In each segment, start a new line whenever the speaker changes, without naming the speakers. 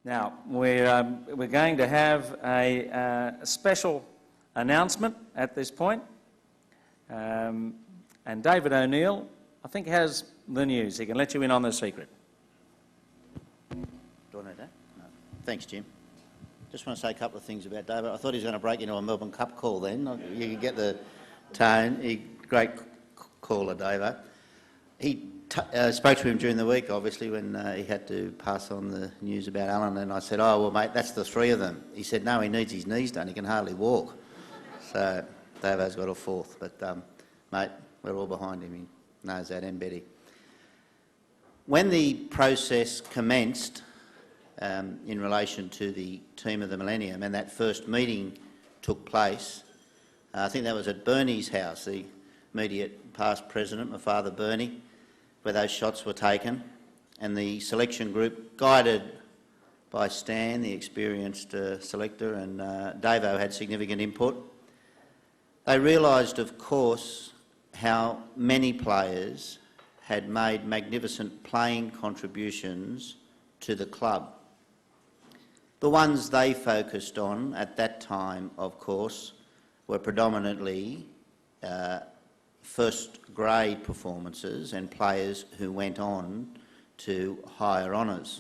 Now, we're going to have a special announcement at this point. And David O'Neill, I think, has the news. He can let you in on the secret.
Do I know that? No. Thanks, Jim. Just want to say a couple of things about David. I thought he was going to break into a Melbourne Cup call then. You could get the tone. Great caller, Davo. He spoke to him during the week, obviously, when he had to pass on the news about Alan, and I said, oh, well, mate, that's the three of them. He said, no, he needs his knees done. He can hardly walk. So Davo's got a fourth, but, mate, we're all behind him. He knows that, and Betty. When the process commenced in relation to the team of the Millennium, and that first meeting took place, I think that was at Bernie's house, the immediate past president, my father Bernie, where those shots were taken, and the selection group, guided by Stan, the experienced selector, and Davo had significant input. They realised, of course, how many players had made magnificent playing contributions to the club. The ones they focused on at that time, of course, were predominantly first-grade performances and players who went on to higher honours.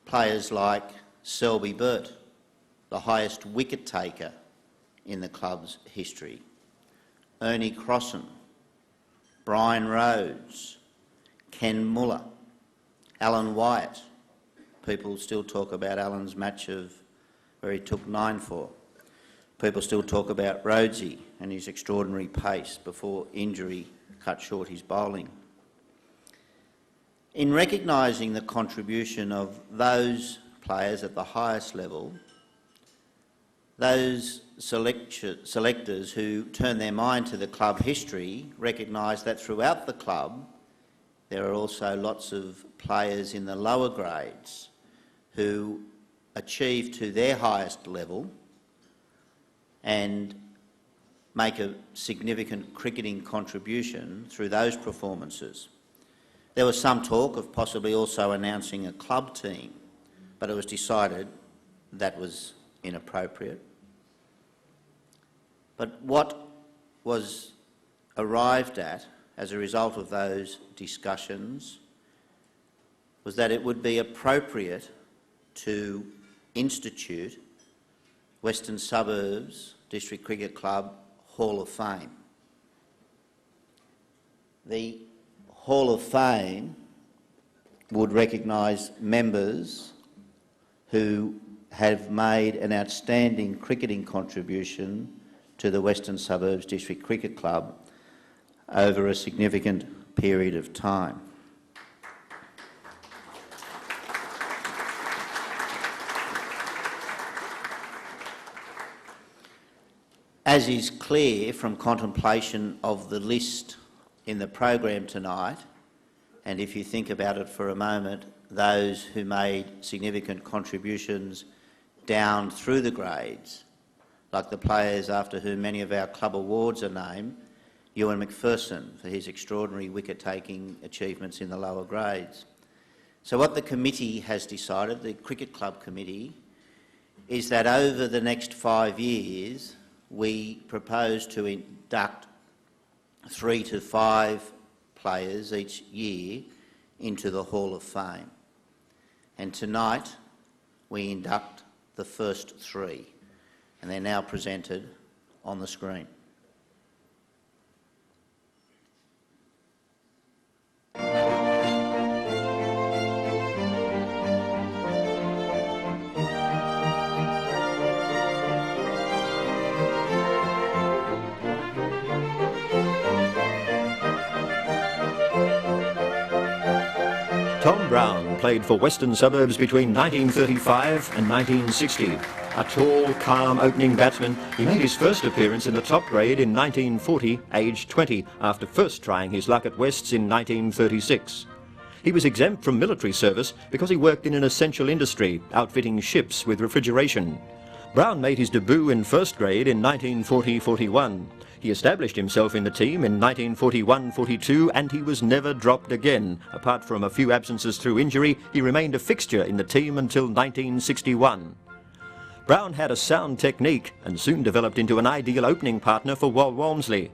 Players like Selby Burt, the highest wicket-taker in the club's history, Ernie Crossan, Brian Rhodes, Ken Muller, Alan Wyatt. People still talk about Alan's match where he took 9 for. People still talk about Rhodesy and his extraordinary pace before injury cut short his bowling. In recognising the contribution of those players at the highest level, those selectors who turned their mind to the club history recognised that throughout the club there are also lots of players in the lower grades who achieve to their highest level and make a significant cricketing contribution through those performances. There was some talk of possibly also announcing a club team, but it was decided that was inappropriate. But what was arrived at as a result of those discussions was that it would be appropriate to institute Western Suburbs District Cricket Club Hall of Fame. The Hall of Fame would recognise members who have made an outstanding cricketing contribution to the Western Suburbs District Cricket Club over a significant period of time. As is clear from contemplation of the list in the program tonight, and if you think about it for a moment, those who made significant contributions down through the grades, like the players after whom many of our club awards are named, Ewan McPherson for his extraordinary wicket-taking achievements in the lower grades. So what the committee has decided, the Cricket Club Committee, is that over the next 5 years we propose to induct 3 to 5 players each year into the Hall of Fame. And tonight we induct the first 3, and they're now presented on the screen.
Tom Brown played for Western Suburbs between 1935 and 1960. A tall, calm opening batsman, he made his first appearance in the top grade in 1940, aged 20, after first trying his luck at Wests in 1936. He was exempt from military service because he worked in an essential industry, outfitting ships with refrigeration. Brown made his debut in first grade in 1940-41. He He established himself in the team in 1941-42 and he was never dropped again. Apart from a few absences through injury, he remained a fixture in the team until 1961. Brown had a sound technique and soon developed into an ideal opening partner for Wal Walmsley.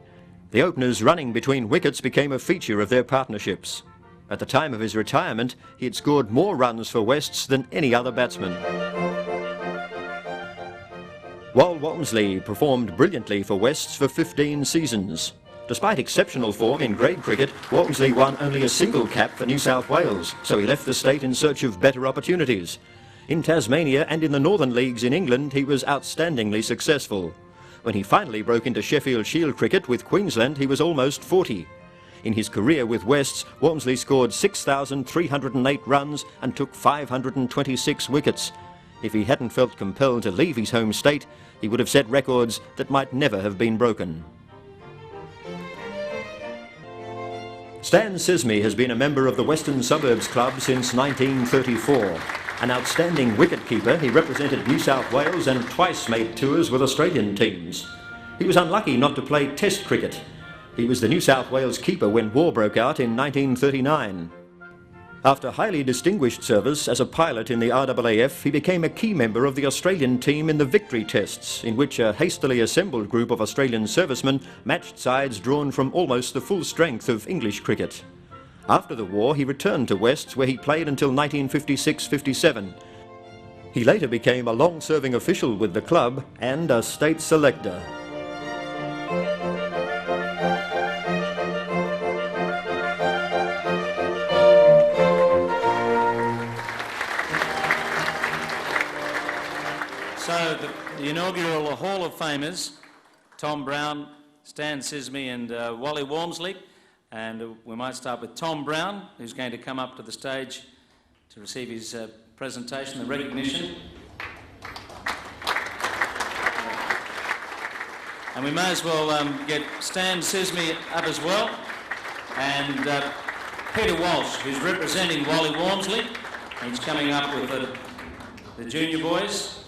The openers running between wickets became a feature of their partnerships. At the time of his retirement, he had scored more runs for Wests than any other batsman. Wal Walmsley performed brilliantly for Wests for 15 seasons. Despite exceptional form in grade cricket, Walmsley won only a single cap for New South Wales, so he left the state in search of better opportunities. In Tasmania and in the Northern Leagues in England, he was outstandingly successful. When he finally broke into Sheffield Shield cricket with Queensland, he was almost 40. In his career with Wests, Walmsley scored 6,308 runs and took 526 wickets. If he hadn't felt compelled to leave his home state, he would have set records that might never have been broken. Stan Sismy has been a member of the Western Suburbs Club since 1934. An outstanding wicket-keeper, he represented New South Wales and twice made tours with Australian teams. He was unlucky not to play Test cricket. He was the New South Wales keeper when war broke out in 1939. After highly distinguished service as a pilot in the RAAF, he became a key member of the Australian team in the Victory Tests, in which a hastily assembled group of Australian servicemen matched sides drawn from almost the full strength of English cricket. After the war, he returned to Wests, where he played until 1956-57. He later became a long-serving official with the club and a state selector.
So the inaugural Hall of Famers, Tom Brown, Stan Sismy and Wally Walmsley. And we might start with Tom Brown, who's going to come up to the stage to receive his presentation, the recognition. And we may as well get Stan Sismy up as well. And Peter Walsh, who's representing Wally Walmsley. He's coming up with the junior boys,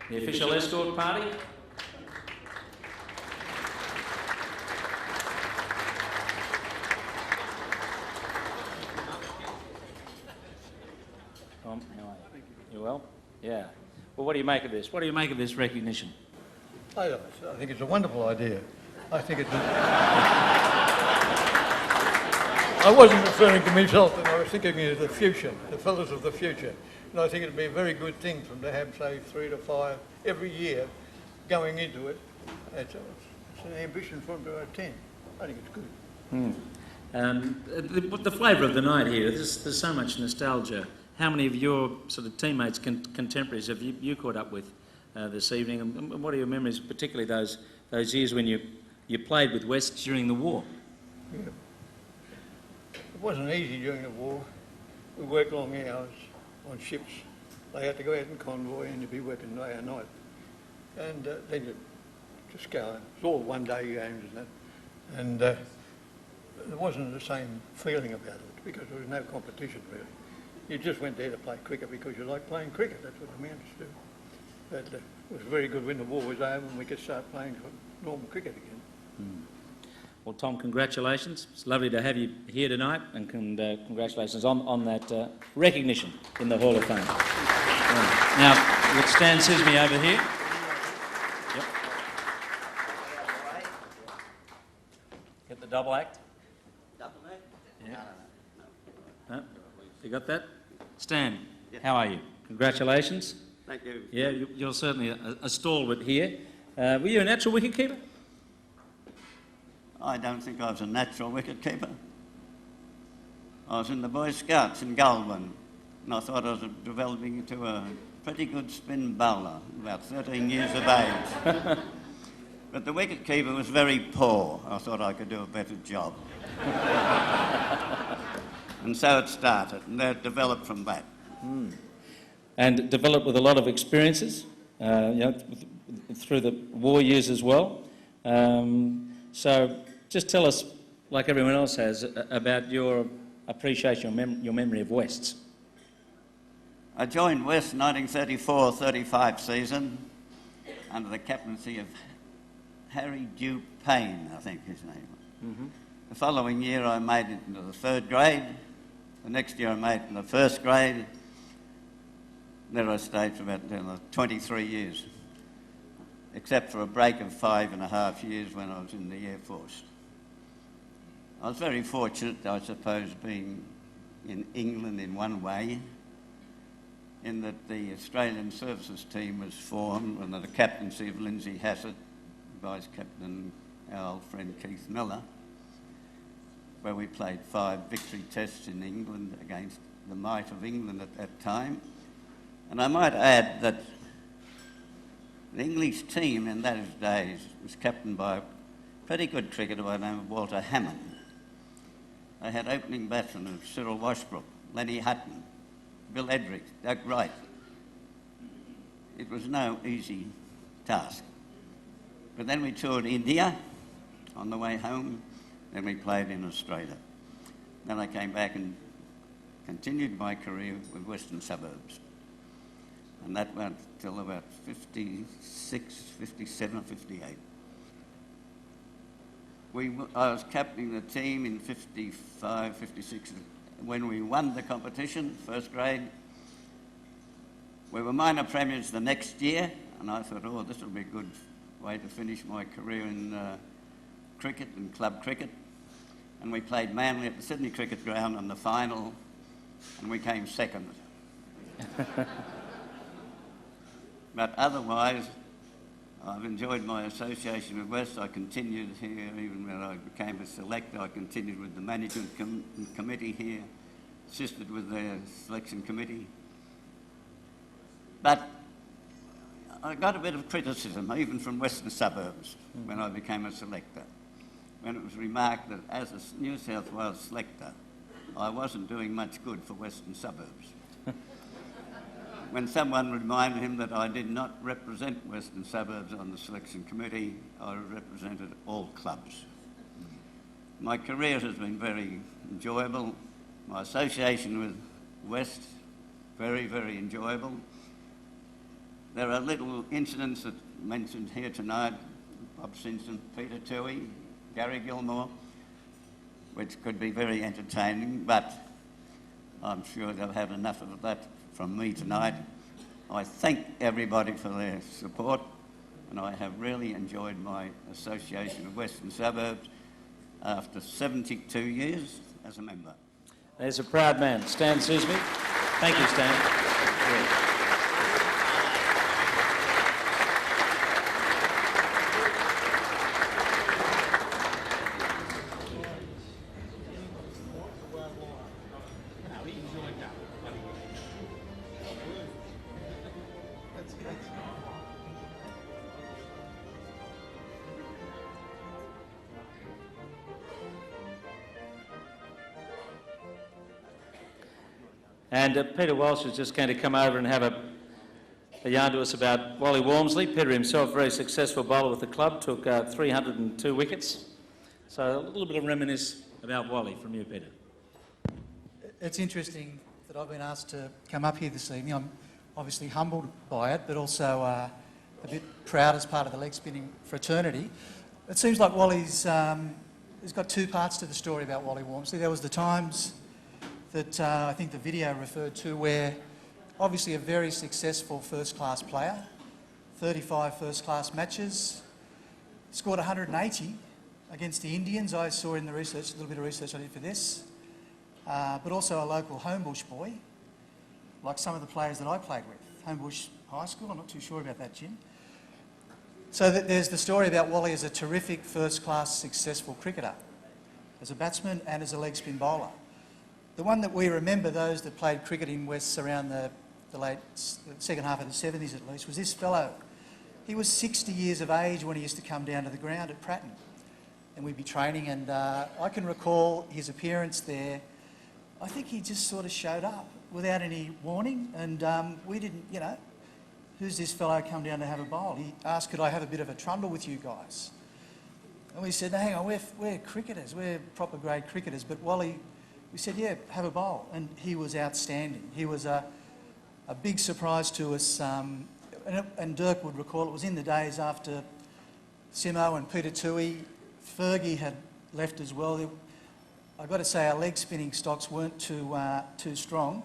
the official escort party. Tom, how are you? You well? Yeah. Well, what do you make of this? What do you make of this recognition?
I think it's a wonderful idea. I think it's... I wasn't referring to myself, and I was thinking of the future, the fellows of the future. And I think it'd be a very good thing for them to have, say, 3 to 5 every year going into it. It's an ambition for them to attend. I think it's good.
The flavour of the night here, there's so much nostalgia. How many of your sort of teammates, contemporaries, have you caught up with this evening? And what are your memories, particularly those years when you played with West during the war?
Yeah. It wasn't easy during the war. We worked long hours on ships. They had to go out in convoy and you'd be working day and night. And then you'd just go. It's all one-day games and that. And there wasn't the same feeling about it because there was no competition really. You just went there to play cricket because you liked playing cricket. That's what the men used to do. But it was very good when the war was over and we could start playing normal cricket again.
Mm. Well, Tom, congratulations. It's lovely to have you here tonight, and congratulations on that recognition in the Hall of Fame. Now, let's Stan Sismy over here. Yep. Get the double act.
Double act?
Yeah. No? You got that? Stan, how are you? Congratulations.
Thank you.
Yeah, you're certainly a stalwart here. Were you a natural wicketkeeper?
I don't think I was a natural wicket-keeper. I was in the Boy Scouts in Goulburn, and I thought I was developing into a pretty good spin bowler, about 13 years of age. But the wicket-keeper was very poor. I thought I could do a better job. And so it started, and it developed from that.
Mm. And developed with a lot of experiences, through the war years as well. So just tell us, like everyone else has, about your appreciation, your memory of Wests.
I joined West 1934-35 season under the captaincy of Harry Dew Payne, I think his name was. The following year I made it into the 3rd grade. The next year I made it in the 1st grade. There I stayed for about 23 years, except for a break of 5.5 years when I was in the Air Force. I was very fortunate, I suppose, being in England in one way, in that the Australian Services team was formed under the captaincy of Lindsay Hassett, Vice Captain, our old friend Keith Miller, where we played 5 victory tests in England against the might of England at that time. And I might add that the English team in those days was captained by a pretty good cricketer by the name of Walter Hammond. They had opening batsmen of Cyril Washbrook, Lenny Hutton, Bill Edrick, Doug Wright. It was no easy task. But then we toured India on the way home, then we played in Australia. Then I came back and continued my career with Western Suburbs. And that went till about 56, 57, 58. I was captaining the team in 55, 56. When we won the competition, 1st grade, we were minor premiers the next year, and I thought, oh, this will be a good way to finish my career in cricket and club cricket. And we played Manly at the Sydney Cricket Ground in the final, and we came 2nd. But otherwise, I've enjoyed my association with West. I continued here, even when I became a selector. I continued with the management committee here, assisted with their selection committee. But I got a bit of criticism, even from Western Suburbs, when I became a selector, when it was remarked that as a New South Wales selector, I wasn't doing much good for Western Suburbs. When someone reminded him that I did not represent Western Suburbs on the selection committee, I represented all clubs. My career has been very enjoyable. My association with West, very, very enjoyable. There are little incidents that mentioned here tonight, Bob Simpson, Peter Toohey, Gary Gilmore, which could be very entertaining, but I'm sure they'll have enough of that from me tonight. I thank everybody for their support, and I have really enjoyed my association with Western Suburbs after 72 years as a member.
There's a proud man, Stan Sisby. Thank you, Stan. Yeah. And Peter Walsh is just going to come over and have a yarn to us about Wally Walmsley. Peter himself, very successful bowler with the club, took 302 wickets. So a little bit of reminisce about Wally from you, Peter.
It's interesting that I've been asked to come up here this evening. I'm obviously humbled by it, but also a bit proud as part of the leg spinning fraternity. It seems like Wally's he's got 2 parts to the story about Wally Walmsley. There was the times that I think the video referred to where obviously a very successful first-class player, 35 first-class matches, scored 180 against the Indians. I saw in the research, a little bit of research I did for this, but also a local Homebush boy, like some of the players that I played with. Homebush High School, I'm not too sure about that, Jim. So there's the story about Wally as a terrific first-class successful cricketer, as a batsman and as a leg spin bowler. The one that we remember, those that played cricket in Wests around the second half of the 70s at least, was this fellow. He was 60 years of age when he used to come down to the ground at Pratton, and we'd be training, and I can recall his appearance there. I think he just sort of showed up without any warning, and we didn't, you know, who's this fellow come down to have a bowl? He asked, could I have a bit of a trundle with you guys? And we said, no, hang on, we're cricketers, we're proper grade cricketers, but Wally, we said, yeah, have a bowl. And he was outstanding. He was a big surprise to us. And Dirk would recall, it was in the days after Simo and Peter Tui. Fergie had left as well. I've got to say our leg spinning stocks weren't too strong.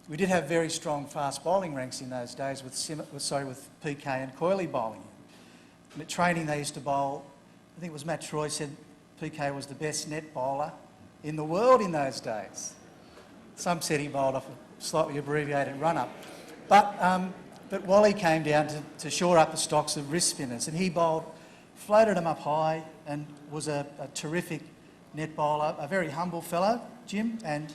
We did have very strong fast bowling ranks in those days with PK and Coyley bowling. And at training they used to bowl, I think it was Matt Troy said PK was the best net bowler in the world in those days. Some said he bowled off a slightly abbreviated run-up. But Wally came down to shore up the stocks of wrist spinners, and he bowled, floated them up high, and was a terrific net bowler, a very humble fellow, Jim. And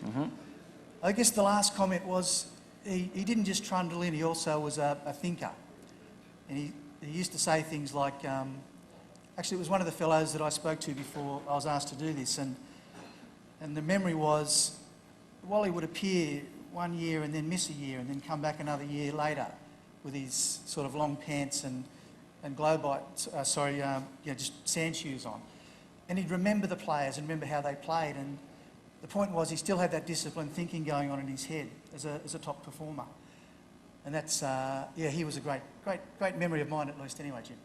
I guess the last comment was he didn't just trundle in, he also was a thinker. And he used to say things like, actually it was one of the fellows that I spoke to before I was asked to do this, and the memory was Wally would appear one year and then miss a year and then come back another year later with his sort of long pants and just sand shoes on. And he'd remember the players and remember how they played, and the point was he still had that disciplined thinking going on in his head as a top performer. And that's, he was a great memory of mine at least anyway, Jim.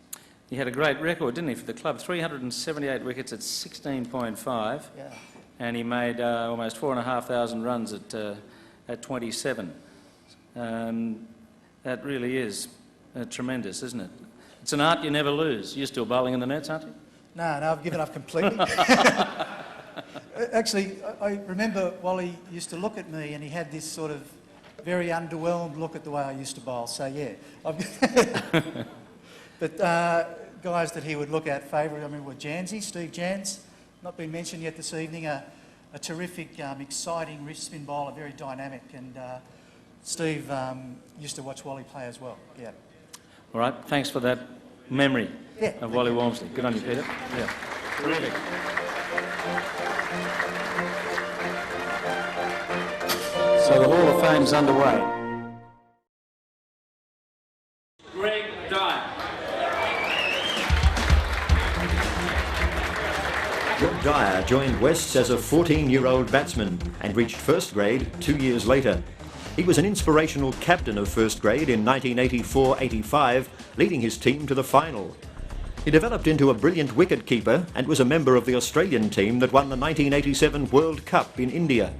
He had a great record, didn't he, for the club? 378 wickets at 16.5.
Yeah.
And he made almost 4,500 runs at 27. That really is tremendous, isn't it? It's an art you never lose. You're still bowling in the nets, aren't you?
No, I've given up completely. Actually, I remember Wally used to look at me and he had this sort of very underwhelmed look at the way I used to bowl. So, yeah. But guys that he would look at favourite, were Jansy, Steve Jans, not been mentioned yet this evening, a terrific, exciting wrist spin bowler, very dynamic, and Steve used to watch Wally play as well, yeah.
All right, thanks for that memory of Wally Walmsley. Good on you, Peter. Yeah. Terrific. So the Hall of Fame's underway. Greg Dyer.
Greg Dyer joined Wests as a 14-year-old batsman and reached first grade 2 years later. He was an inspirational captain of first grade in 1984-85, leading his team to the final. He developed into a brilliant wicket-keeper and was a member of the Australian team that won the 1987 World Cup in India.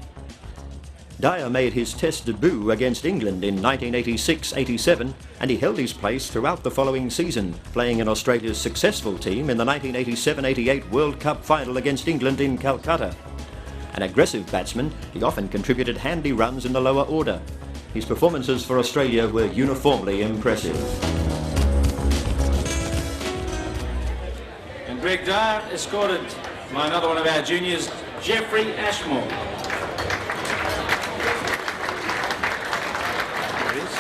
Dyer made his Test debut against England in 1986-87, and he held his place throughout the following season, playing in Australia's successful team in the 1987-88 World Cup final against England in Calcutta. An aggressive batsman, he often contributed handy runs in the lower order. His performances for Australia were uniformly impressive.
And Greg Dyer escorted by another one of our juniors, Jeffrey Ashmore. There it is.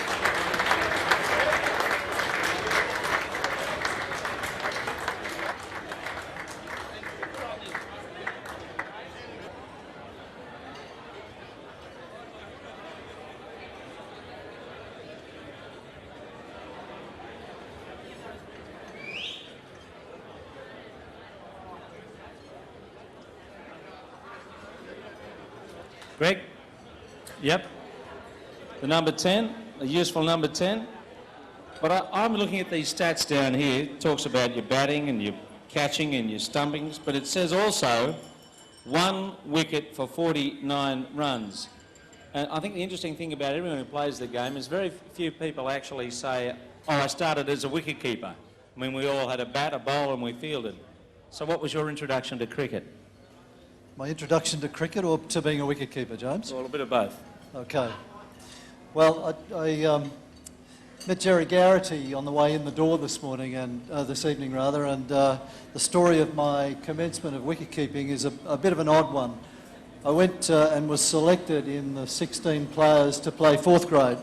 Greg? Yep. The number 10, a useful number 10. But I'm looking at these stats down here. It talks about your batting and your catching and your stumpings, but it says also 1 wicket for 49 runs. And I think the interesting thing about everyone who plays the game is very few people actually say, oh, I started as a wicket-keeper. We all had a bat, a bowl, and we fielded. So what was your introduction to cricket?
My introduction to cricket or to being a wicketkeeper, James?
Well, a bit of both.
Okay. Well, I met Jerry Garrity on the way in the door this morning, and this evening rather, and the story of my commencement of wicketkeeping is a bit of an odd one. I went and was selected in the 16 players to play 4th grade,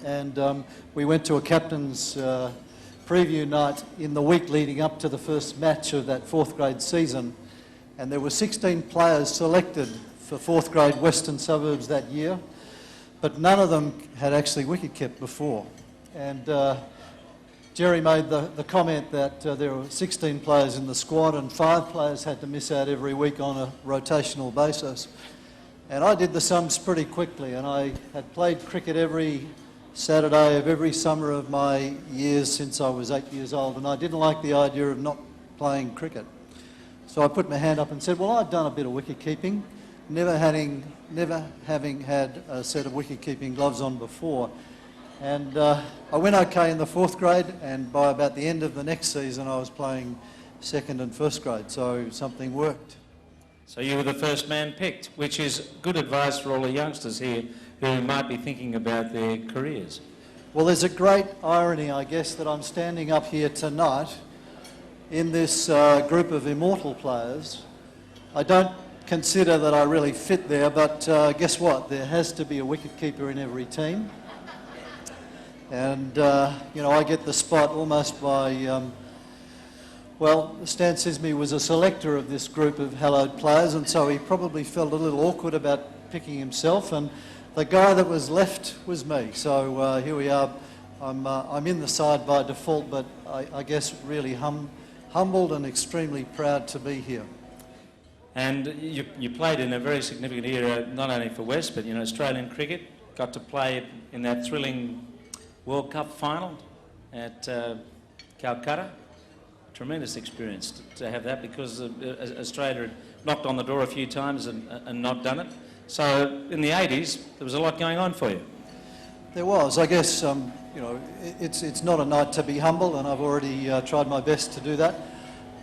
and we went to a captain's preview night in the week leading up to the first match of that 4th grade season. And there were 16 players selected for 4th grade Western Suburbs that year, but none of them had actually wicket-kept before. And Jerry made the comment that there were 16 players in the squad and 5 players had to miss out every week on a rotational basis. And I did the sums pretty quickly, and I had played cricket every Saturday of every summer of my years since I was 8 years old, and I didn't like the idea of not playing cricket. So I put my hand up and said, well, I've done a bit of wicket keeping, never having had a set of wicket keeping gloves on before. And I went okay in the 4th grade, and by about the end of the next season I was playing 2nd and 1st grade, so something worked.
So you were the first man picked, which is good advice for all the youngsters here who might be thinking about their careers.
Well, there's a great irony, I guess, that I'm standing up here tonight in this group of immortal players. I don't consider that I really fit there, but guess what? There has to be a wicketkeeper in every team. And, you know, I get the spot almost by, well, Stan Sismy was a selector of this group of hallowed players, and so he probably felt a little awkward about picking himself, and the guy that was left was me. So here we are. I'm in the side by default, but I guess really humbled and extremely proud to be here.
And you played in a very significant era, not only for West, but, you know, Australian cricket. Got to play in that thrilling World Cup final at Calcutta. Tremendous experience to have that, because Australia had knocked on the door a few times and not done it. So in the 80s, there was a lot going on for you.
There was. I guess, you know, it's not a night to be humble, and I've already tried my best to do that.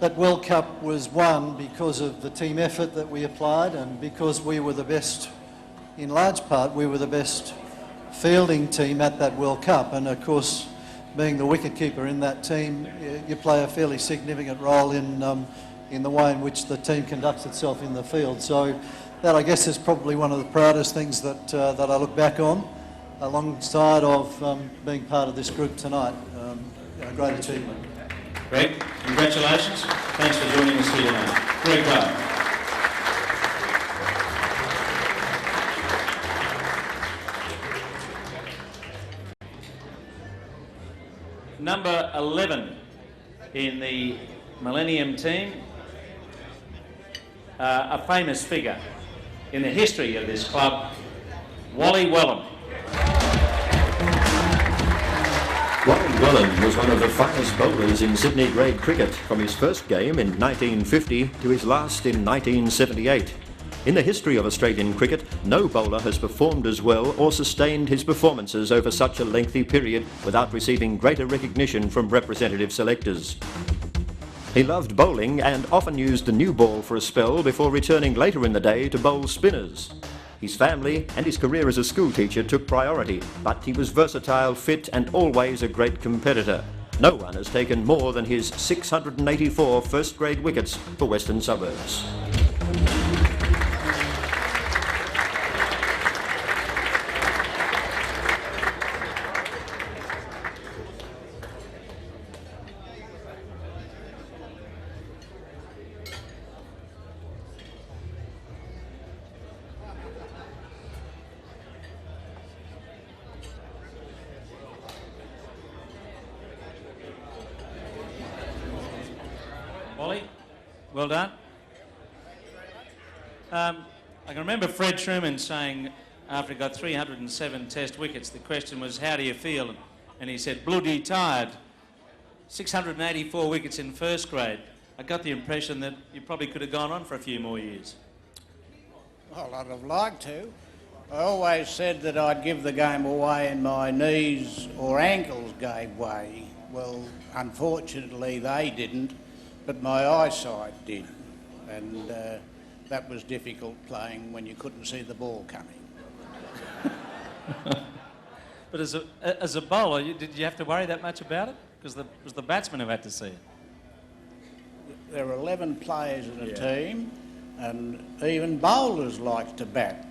That World Cup was won because of the team effort that we applied, and because we were the best, in large part, we were the best fielding team at that World Cup. And of course, being the wicketkeeper in that team, you play a fairly significant role in the way in which the team conducts itself in the field. So that, I guess, is probably one of the proudest things that I look back on, alongside of being part of this group tonight. A great achievement.
Greg, congratulations. Thanks for joining us here tonight. Great club. Number 11 in the Millennium team, a famous figure in the history of this club, Wally Wellham.
Wally Wellham was one of the finest bowlers in Sydney grade cricket, from his first game in 1950 to his last in 1978. In the history of Australian cricket, no bowler has performed as well or sustained his performances over such a lengthy period without receiving greater recognition from representative selectors. He loved bowling and often used the new ball for a spell before returning later in the day to bowl spinners. His family and his career as a schoolteacher took priority, but he was versatile, fit and always a great competitor. No one has taken more than his 684 first-grade wickets for Western Suburbs.
Wally, well done. I can remember Fred Truman saying, after he got 307 test wickets, the question was, how do you feel? And he said, bloody tired. 684 wickets in first grade. I got the impression that you probably could have gone on for a few more years.
Well, I'd have liked to. I always said that I'd give the game away and my knees or ankles gave way. Well, unfortunately they didn't, but my eyesight did. And that was difficult playing when you couldn't see the ball coming.
But as a bowler, did you have to worry that much about it? Because it was the batsman who had to see it.
There are 11 players in a team, and even bowlers like to bat.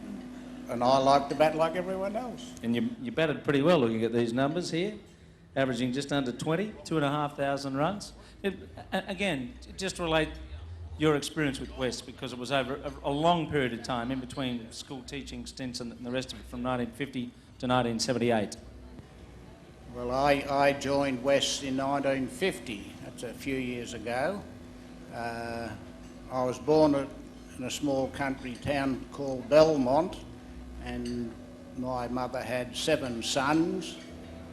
And I like to bat like everyone else.
And you batted pretty well looking at these numbers here, averaging just under 20, 2,500 runs. Again, just relate your experience with West, because it was over a long period of time in between school teaching stints and the rest of it, from 1950 to 1978.
Well, I joined West in 1950. That's a few years ago. I was born in a small country town called Belmont, and my mother had 7 sons,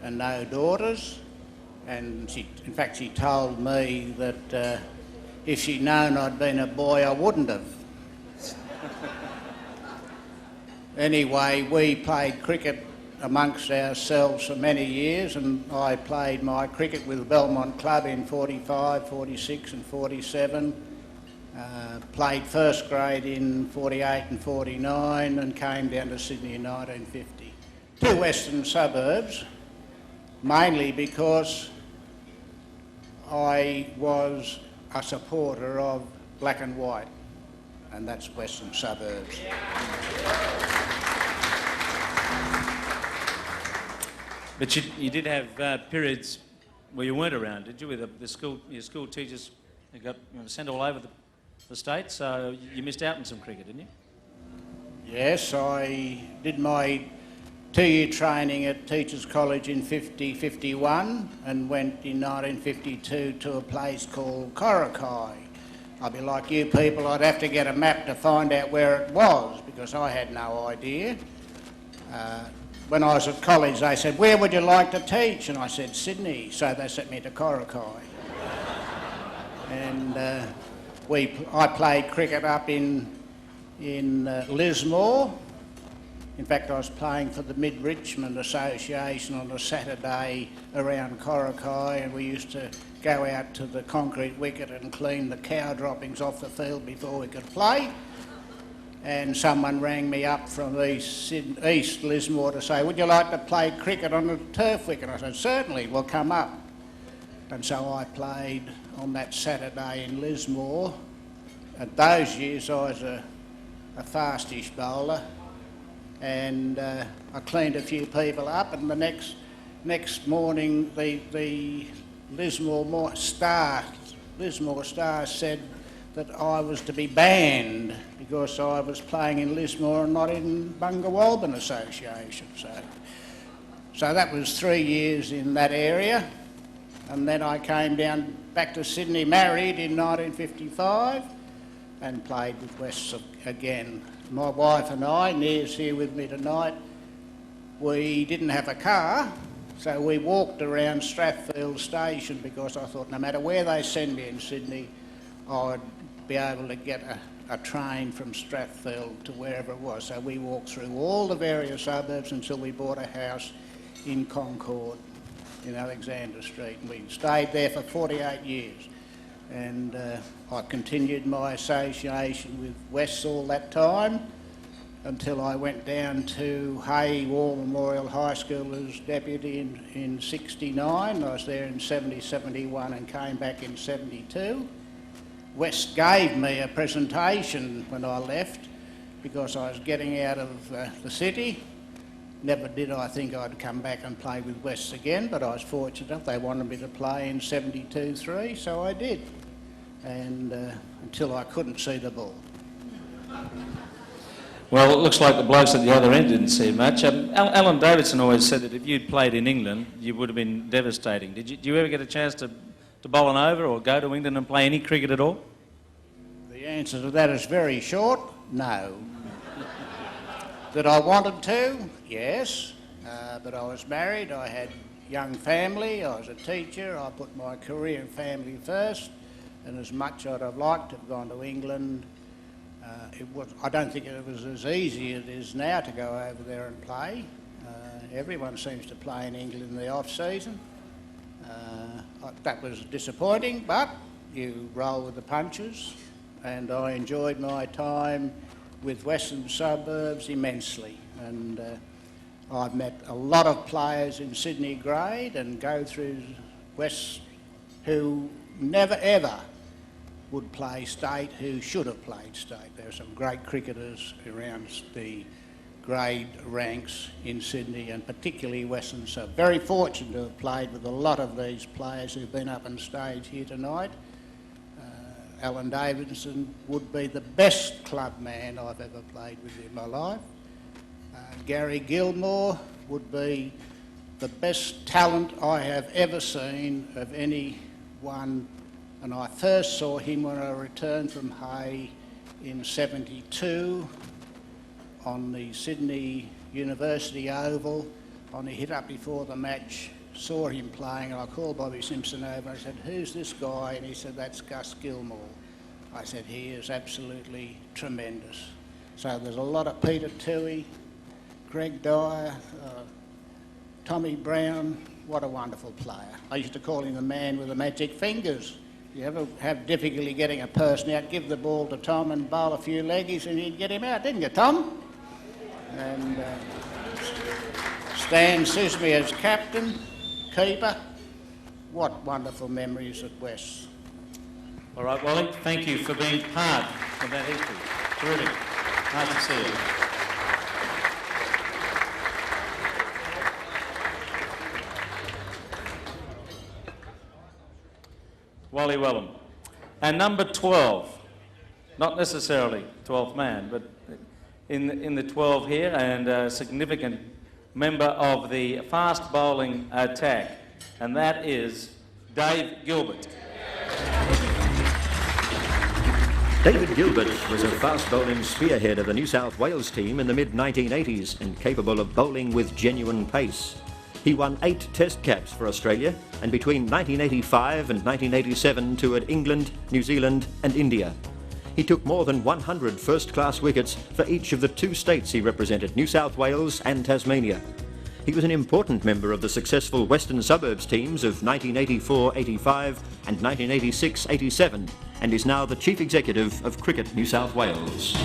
and no daughters. And in fact, she told me that if she'd known I'd been a boy, I wouldn't have. Anyway, we played cricket amongst ourselves for many years, and I played my cricket with Belmont Club in 45, 46 and 47. Played first grade in 48 and 49 and came down to Sydney in 1950. To western suburbs, mainly because I was a supporter of black and white, and that's western suburbs.
But you did have periods where you weren't around, did you? With your school teachers who got sent all over the state, so you missed out on some cricket, didn't you?
Yes, I did my 2-year training at Teachers College in 50-51 and went in 1952 to a place called Coracai. I'd be like you people, I'd have to get a map to find out where it was because I had no idea. When I was at college, they said, "Where would you like to teach?" And I said, "Sydney." So they sent me to Coracai. And I played cricket up in Lismore. In fact, I was playing for the Mid-Richmond Association on a Saturday around Coracai, and we used to go out to the concrete wicket and clean the cow droppings off the field before we could play. And someone rang me up from East Lismore to say, "Would you like to play cricket on a turf wicket?" I said, "Certainly, we'll come up." And so I played on that Saturday in Lismore. At those years I was a fastish bowler, and I cleaned a few people up, and the next morning the Lismore Star said that I was to be banned because I was playing in Lismore and not in Bunga Association. So that was 3 years in that area, and then I came down back to Sydney, married in 1955, and played with Wests again. My wife and I, Nea's here with me tonight, we didn't have a car, so we walked around Strathfield Station because I thought no matter where they send me in Sydney, I'd be able to get a train from Strathfield to wherever it was. So we walked through all the various suburbs until we bought a house in Concord, in Alexander Street. And we stayed there for 48 years. And I continued my association with West all that time until I went down to Hay War Memorial High School as deputy in 69. I was there in 70, 71 and came back in 72. West gave me a presentation when I left because I was getting out of the city. Never did I think I'd come back and play with West again, but I was fortunate enough. They wanted me to play in 72-3, so I did. And until I couldn't see the ball.
Well, it looks like the blokes at the other end didn't see much. Alan Davidson always said that if you'd played in England, you would have been devastating. Did you ever get a chance to bowl an over or go to England and play any cricket at all?
The answer to that is very short, no. That I wanted to, yes, but I was married, I had young family, I was a teacher, I put my career and family first, and as much as I'd have liked to have gone to England, I don't think it was as easy as it is now to go over there and play. Everyone seems to play in England in the off-season. That was disappointing, but you roll with the punches, and I enjoyed my time with Western Suburbs immensely. And I've met a lot of players in Sydney grade and go through West who never ever would play state who should have played state. There are some great cricketers around the grade ranks in Sydney and particularly Western. So very fortunate to have played with a lot of these players who've been up on stage here tonight. Alan Davidson would be the best club man I've ever played with in my life. Gary Gilmore would be the best talent I have ever seen of anyone, and I first saw him when I returned from Hay in 72 on the Sydney University Oval. only hit up before the match, saw him playing, and I called Bobby Simpson over and I said, "Who's this guy?" And he said, "That's Gus Gilmore." I said, "He is absolutely tremendous." So there's a lot of Peter Toohey, Greg Dyer, Tommy Brown. What a wonderful player. I used to call him the man with the magic fingers. You ever have difficulty getting a person out, give the ball to Tom and bowl a few leggies and he'd get him out, didn't you, Tom? And Stan Sismy as captain, keeper. What wonderful memories at West.
All right, Wally, thank you for being part of that history. Terrific. Nice to see you. Wally Wellham. And number 12, not necessarily 12th man, but in the 12 here, and a significant member of the fast bowling attack, and that is Dave Gilbert.
David Gilbert was a fast-bowling spearhead of the New South Wales team in the mid-1980s and capable of bowling with genuine pace. He won 8 Test caps for Australia and between 1985 and 1987 toured England, New Zealand and India. He took more than 100 first-class wickets for each of the 2 states he represented, New South Wales and Tasmania. He was an important member of the successful Western Suburbs teams of 1984-85 and 1986-87 and is now the Chief Executive of Cricket New South Wales.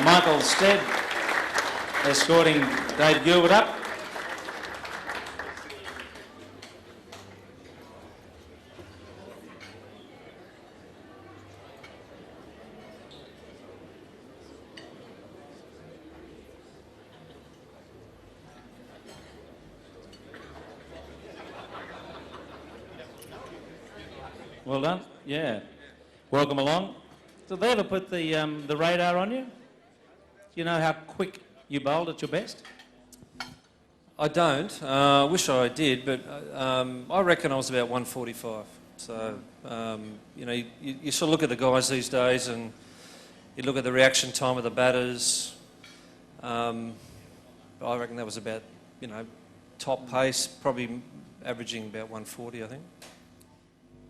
Michael Stead escorting Dave Gilbert up. Well done. Yeah. Welcome along. Did they ever put the radar on you? Do you know how quick you bowled at your best?
I don't. Wish I did, but I reckon I was about 145. So, you know, you sort of look at the guys these days and you look at the reaction time of the batters. I reckon that was about, you know, top pace, probably averaging about 140, I think.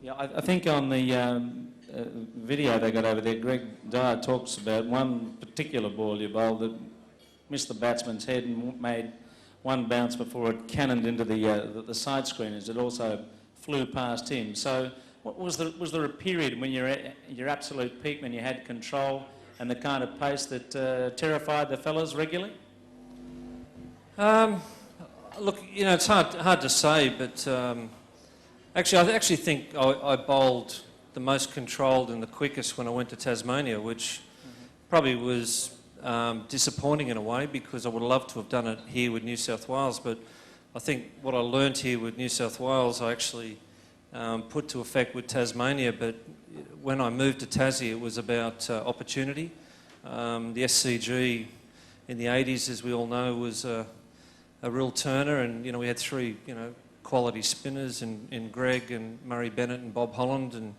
Yeah, I think on the video they got over there, Greg Dyer talks about one particular ball you bowled that missed the batsman's head and made one bounce before it cannoned into the side screeners. It also flew past him. So, was there a period when you're at your absolute peak, when you had control and the kind of pace that terrified the fellas regularly?
Look, you know, it's hard to say, but actually, I actually think I bowled the most controlled and the quickest when I went to Tasmania, which probably was disappointing in a way because I would have loved to have done it here with New South Wales. But I think what I learned here with New South Wales, I actually put to effect with Tasmania. But when I moved to Tassie, it was about opportunity. The SCG in the 80s, as we all know, was a real turner, and you know we had 3 quality spinners in Greg and Murray Bennett and Bob Holland, and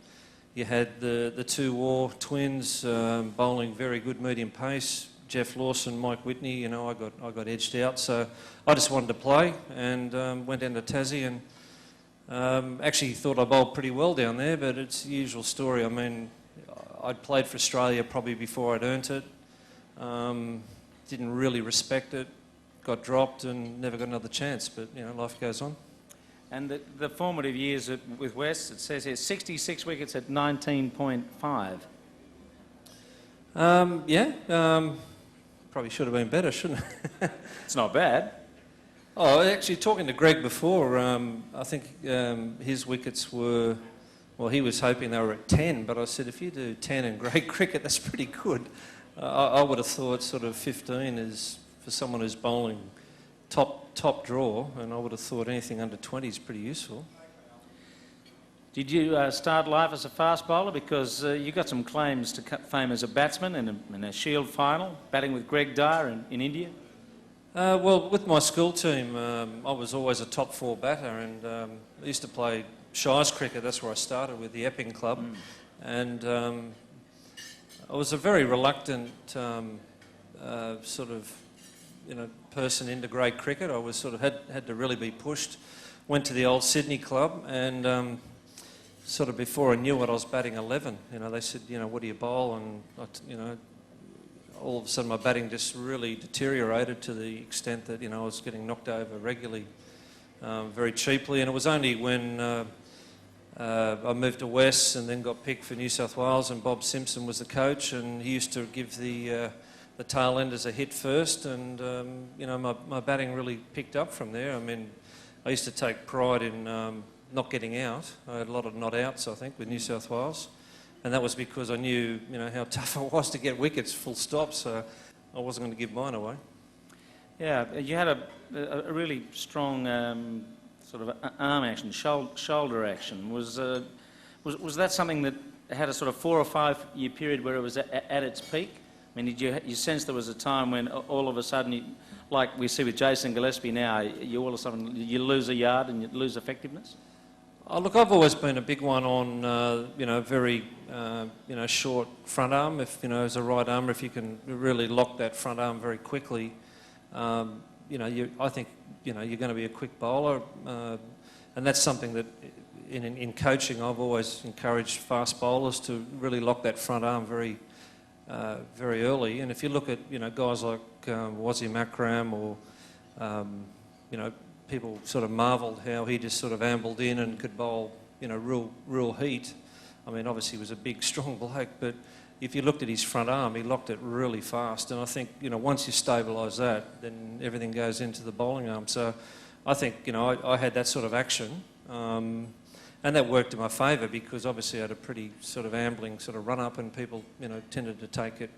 you had the 2 War twins bowling very good medium pace. Jeff Lawson, Mike Whitney. You know, I got edged out, so I just wanted to play and went down to Tassie and actually thought I bowled pretty well down there. But it's the usual story. I mean, I'd played for Australia probably before I'd earned it. Didn't really respect it. Got dropped and never got another chance. But you know, life goes on.
And the formative years with West, it says here 66 wickets at 19.5.
Probably should have been better, shouldn't it?
It's not bad.
Oh, actually, talking to Greg before, I think his wickets were, well, he was hoping they were at 10, but I said, if you do 10 in grade cricket, that's pretty good. I would have thought sort of 15 is, for someone who's bowling top draw, and I would have thought anything under 20 is pretty useful.
Did you start life as a fast bowler? Because you got some claims to fame as a batsman in a Shield final, batting with Greg Dyer in India.
Well, with my school team, I was always a top 4 batter, and I used to play Shires cricket. That's where I started with the Epping Club, and a very reluctant sort of, person into grade cricket. I was sort of had to really be pushed. Went to the old Sydney club, and sort of before I knew it, I was batting 11. They said, what do you bowl? And all of a sudden my batting just really deteriorated to the extent that I was getting knocked over regularly, very cheaply. And it was only when I moved to West and then got picked for New South Wales, and Bob Simpson was the coach, and he used to give the tail enders a hit first, and my batting really picked up from there. I mean, I used to take pride in not getting out. I had a lot of not outs, I think, with New South Wales, and that was because I knew how tough it was to get wickets full stop, so I wasn't going to give mine away.
Yeah, you had a really strong sort of arm action, shoulder action. Was that something that had a sort of 4 or 5 year period where it was at its peak? I mean, did you sense there was a time when all of a sudden, like we see with Jason Gillespie now, you all of a sudden you lose a yard and you lose effectiveness?
Oh, look, I've always been a big one on very short front arm. If as a right armer, if you can really lock that front arm very quickly, I think you're going to be a quick bowler, and that's something that in coaching I've always encouraged fast bowlers to really lock that front arm very early. And if you look at guys like Wasim Akram or people sort of marvelled how he just sort of ambled in and could bowl real heat. I mean, obviously he was a big strong bloke, but if you looked at his front arm, he locked it really fast. And I think once you stabilise that, then everything goes into the bowling arm. So I think I had that sort of action. And that worked in my favour because obviously I had a pretty sort of ambling sort of run up, and people tended to take it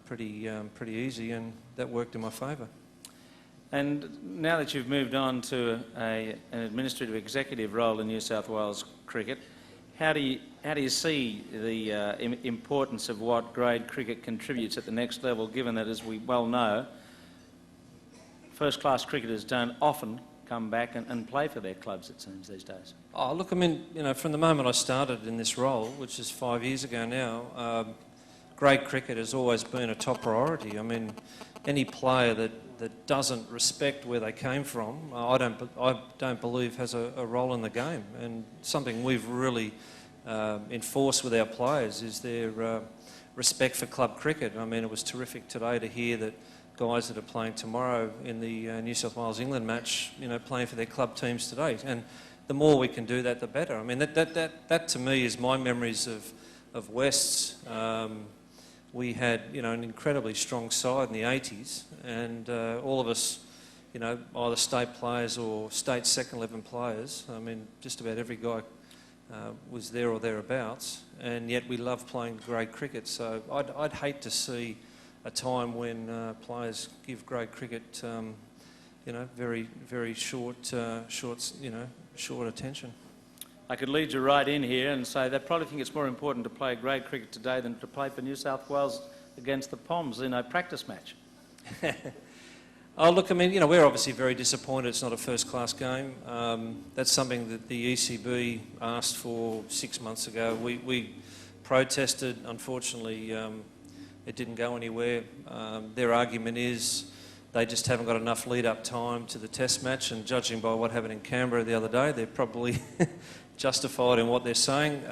pretty easy, and that worked in my favour.
And now that you've moved on to an administrative executive role in New South Wales cricket, how do you see the importance of what grade cricket contributes at the next level, given that, as we well know, first-class cricketers don't often come back and play for their clubs, it seems, these days?
Oh, look, I mean, from the moment I started in this role, which is 5 years ago now, grade cricket has always been a top priority. I mean, any player that doesn't respect where they came from, I don't believe has a role in the game. And something we've really enforced with our players is their respect for club cricket. I mean, it was terrific today to hear that guys that are playing tomorrow in the New South Wales England match, playing for their club teams today. And the more we can do that, the better. I mean, that to me is my memories of West's. We had, an incredibly strong side in the 80s, and all of us, either state players or state second 11 players. I mean, just about every guy was there or thereabouts, and yet we love playing grade cricket. So I'd hate to see a time when players give grade cricket, very, very short attention.
I could lead you right in here and say they probably think it's more important to play grade cricket today than to play for New South Wales against the Poms in a practice match.
Oh, look, I mean, we're obviously very disappointed it's not a first-class game. That's something that the ECB asked for 6 months ago. We protested. Unfortunately, it didn't go anywhere. Their argument is they just haven't got enough lead-up time to the test match, and judging by what happened in Canberra the other day, they're probably justified in what they're saying.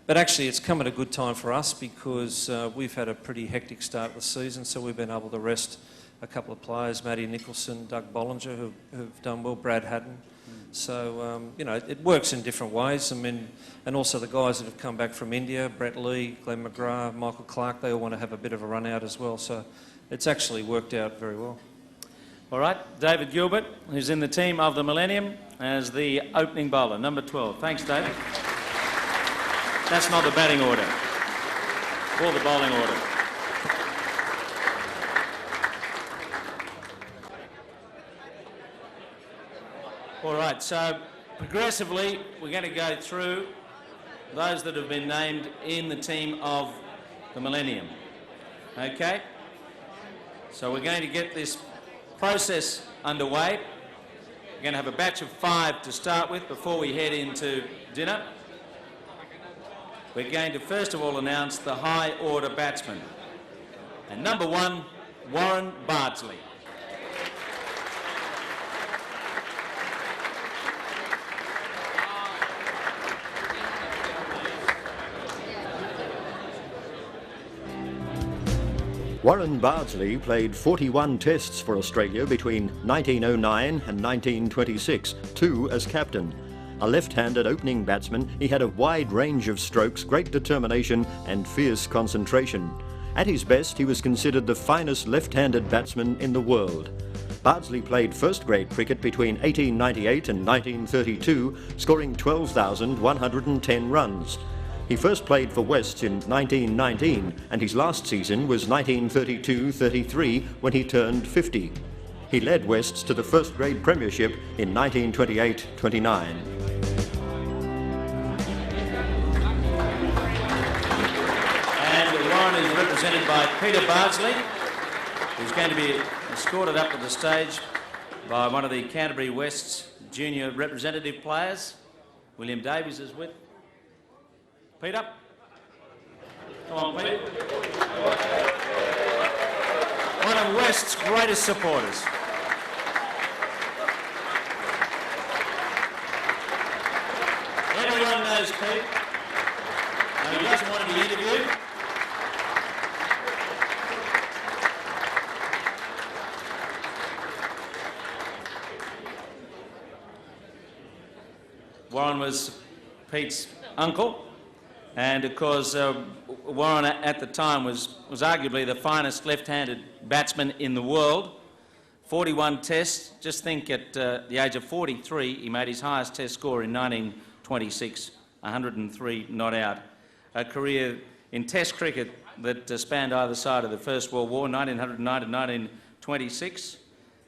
But actually, it's come at a good time for us because we've had a pretty hectic start of the season, so we've been able to rest a couple of players, Matty Nicholson, Doug Bollinger, who've done well, Brad Haddon. So, it works in different ways. I mean, and also the guys that have come back from India, Brett Lee, Glenn McGrath, Michael Clark, they all want to have a bit of a run out as well. So it's actually worked out very well.
All right, David Gilbert, who's in the team of the Millennium as the opening bowler, number 12. Thanks, David. That's not the batting order, or the bowling order. All right, so progressively we're going to go through those that have been named in the team of the Millennium. Okay? So we're going to get this process underway. We're going to have a batch of 5 to start with before we head into dinner. we're going to first of all announce the high order batsmen. And number 1, Warren Bardsley.
Warren Bardsley played 41 tests for Australia between 1909 and 1926, 2 as captain. A left-handed opening batsman, he had a wide range of strokes, great determination and fierce concentration. At his best, he was considered the finest left-handed batsman in the world. Bardsley played first-grade cricket between 1898 and 1932, scoring 12,110 runs. He first played for Wests in 1919, and his last season was 1932-33 when he turned 50. He led Wests to the first-grade premiership in 1928-29.
And Warren is represented by Peter Bardsley, who's going to be escorted up to the stage by one of the Canterbury West's junior representative players. William Davies is with Peter. Come on, Peter. One of West's greatest supporters. Everyone knows Pete. No, he doesn't want to be interviewed. Warren was Pete's uncle. And of course, Warren at the time was arguably the finest left-handed batsman in the world. 41 tests. Just think at the age of 43, he made his highest test score in 1926, 103 not out. A career in test cricket that spanned either side of the First World War, 1909 to 1926.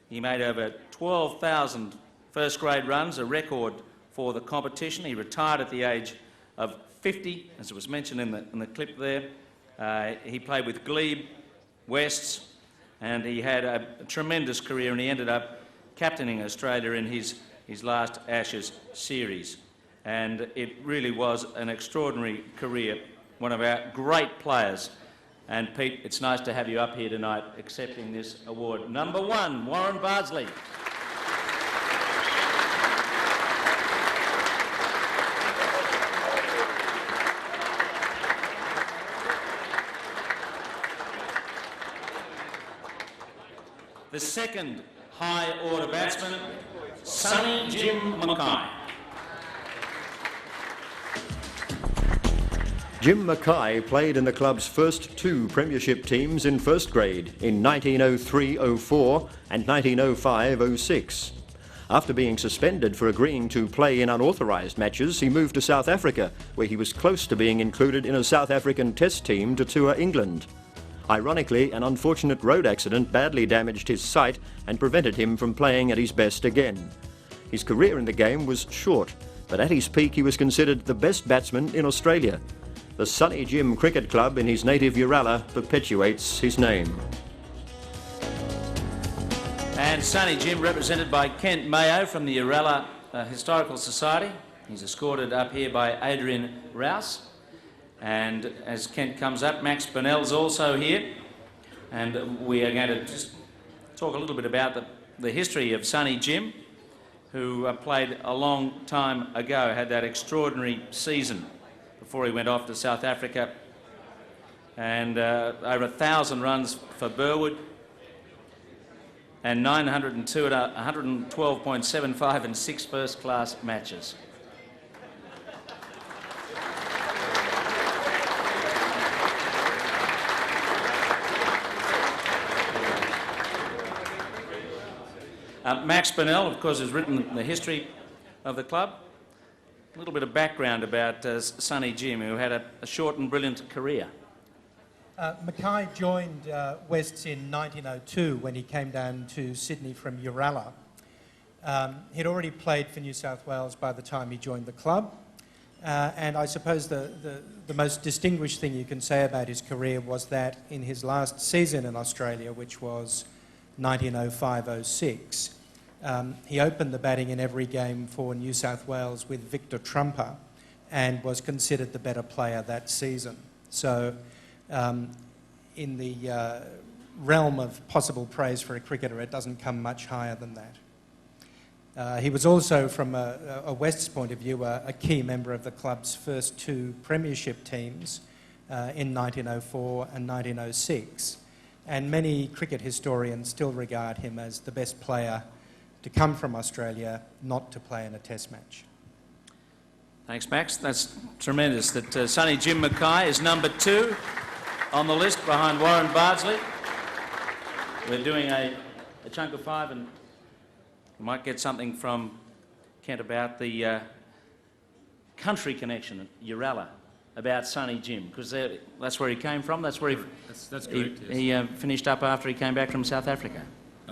He made over 12,000 first-grade runs, a record for the competition. He retired at the age of 50, as it was mentioned in the clip there. He played with Glebe, Wests, and he had a tremendous career, and he ended up captaining Australia in his last Ashes series. And it really was an extraordinary career, one of our great players. And Pete, it's nice to have you up here tonight accepting this award. Number 1, Warren Bardsley. The second high order batsman, Sonny Jim Mackay.
Jim Mackay played in the club's first 2 premiership teams in first grade in 1903-04 and 1905-06. After being suspended for agreeing to play in unauthorised matches, he moved to South Africa, where he was close to being included in a South African test team to tour England. Ironically, an unfortunate road accident badly damaged his sight and prevented him from playing at his best again. His career in the game was short, but at his peak he was considered the best batsman in Australia. The Sonny Jim Cricket Club in his native Uralla perpetuates his name.
And Sonny Jim, represented by Kent Mayo from the Uralla Historical Society. He's escorted up here by Adrian Rouse. And as Kent comes up, Max Bonnell's also here. And we are going to just talk a little bit about the history of Sonny Jim, who played a long time ago, had that extraordinary season before he went off to South Africa. And over 1,000 runs for Burwood, and 902 at 112.75 in 6 first-class matches. Max Bonnell, of course, has written the history of the club. A little bit of background about Sonny Jim, who had a short and brilliant career.
Mackay joined Wests in 1902 when he came down to Sydney from Uralla. He'd already played for New South Wales by the time he joined the club. And I suppose the most distinguished thing you can say about his career was that in his last season in Australia, which was 1905-06, he opened the batting in every game for New South Wales with Victor Trumper, and was considered the better player that season. So in the realm of possible praise for a cricketer, it doesn't come much higher than that. He was also, from a West's point of view, a key member of the club's first two premiership teams in 1904 and 1906. And many cricket historians still regard him as the best player to come from Australia not to play in a test match.
Thanks, Max. That's tremendous that Sonny Jim Mackay is number 2 on the list behind Warren Bardsley. We're doing a chunk of 5 and we might get something from Kent about the country connection at Uralla, about Sonny Jim, because that's where he came from. That's where
that's correct, yes.
He finished up after he came back from South Africa.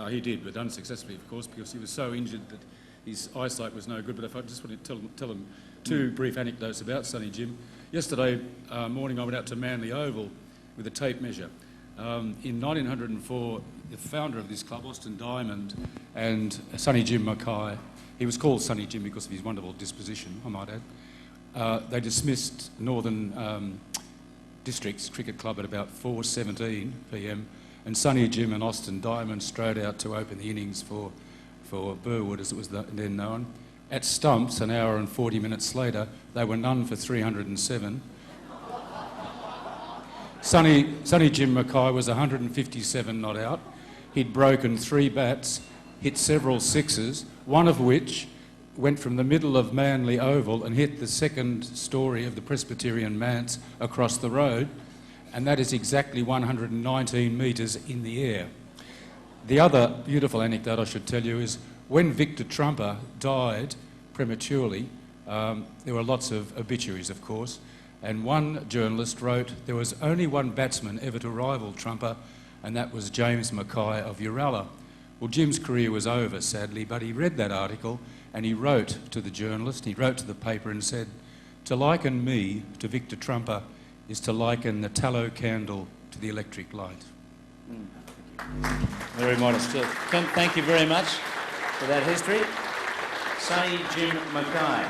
He did, but unsuccessfully, of course, because he was so injured that his eyesight was no good. But if I just want to tell him 2 brief anecdotes about Sonny Jim. Yesterday morning I went out to Manly Oval with a tape measure. In 1904, the founder of this club, Austin Diamond, and Sonny Jim Mackay, he was called Sonny Jim because of his wonderful disposition, I might add, they dismissed Northern Districts Cricket Club at about 4:17 p.m, and Sonny Jim and Austin Diamond strode out to open the innings for Burwood, as it was then known. At stumps, an hour and 40 minutes later, they were none for 307. Sonny Jim Mackay was 157 not out. He'd broken 3 bats, hit several sixes, one of which went from the middle of Manly Oval and hit the second story of the Presbyterian Manse across the road, and that is exactly 119 metres in the air. The other beautiful anecdote I should tell you is when Victor Trumper died prematurely, there were lots of obituaries, of course, and one journalist wrote there was only one batsman ever to rival Trumper, and that was James Mackay of Uralla. Well, Jim's career was over, sadly, but he read that article and he wrote to the journalist, he wrote to the paper and said, "To liken me to Victor Trumper is to liken the tallow candle to the electric light."
Very modest. Kent, thank you very much for that history. Sonny Jim Mackay.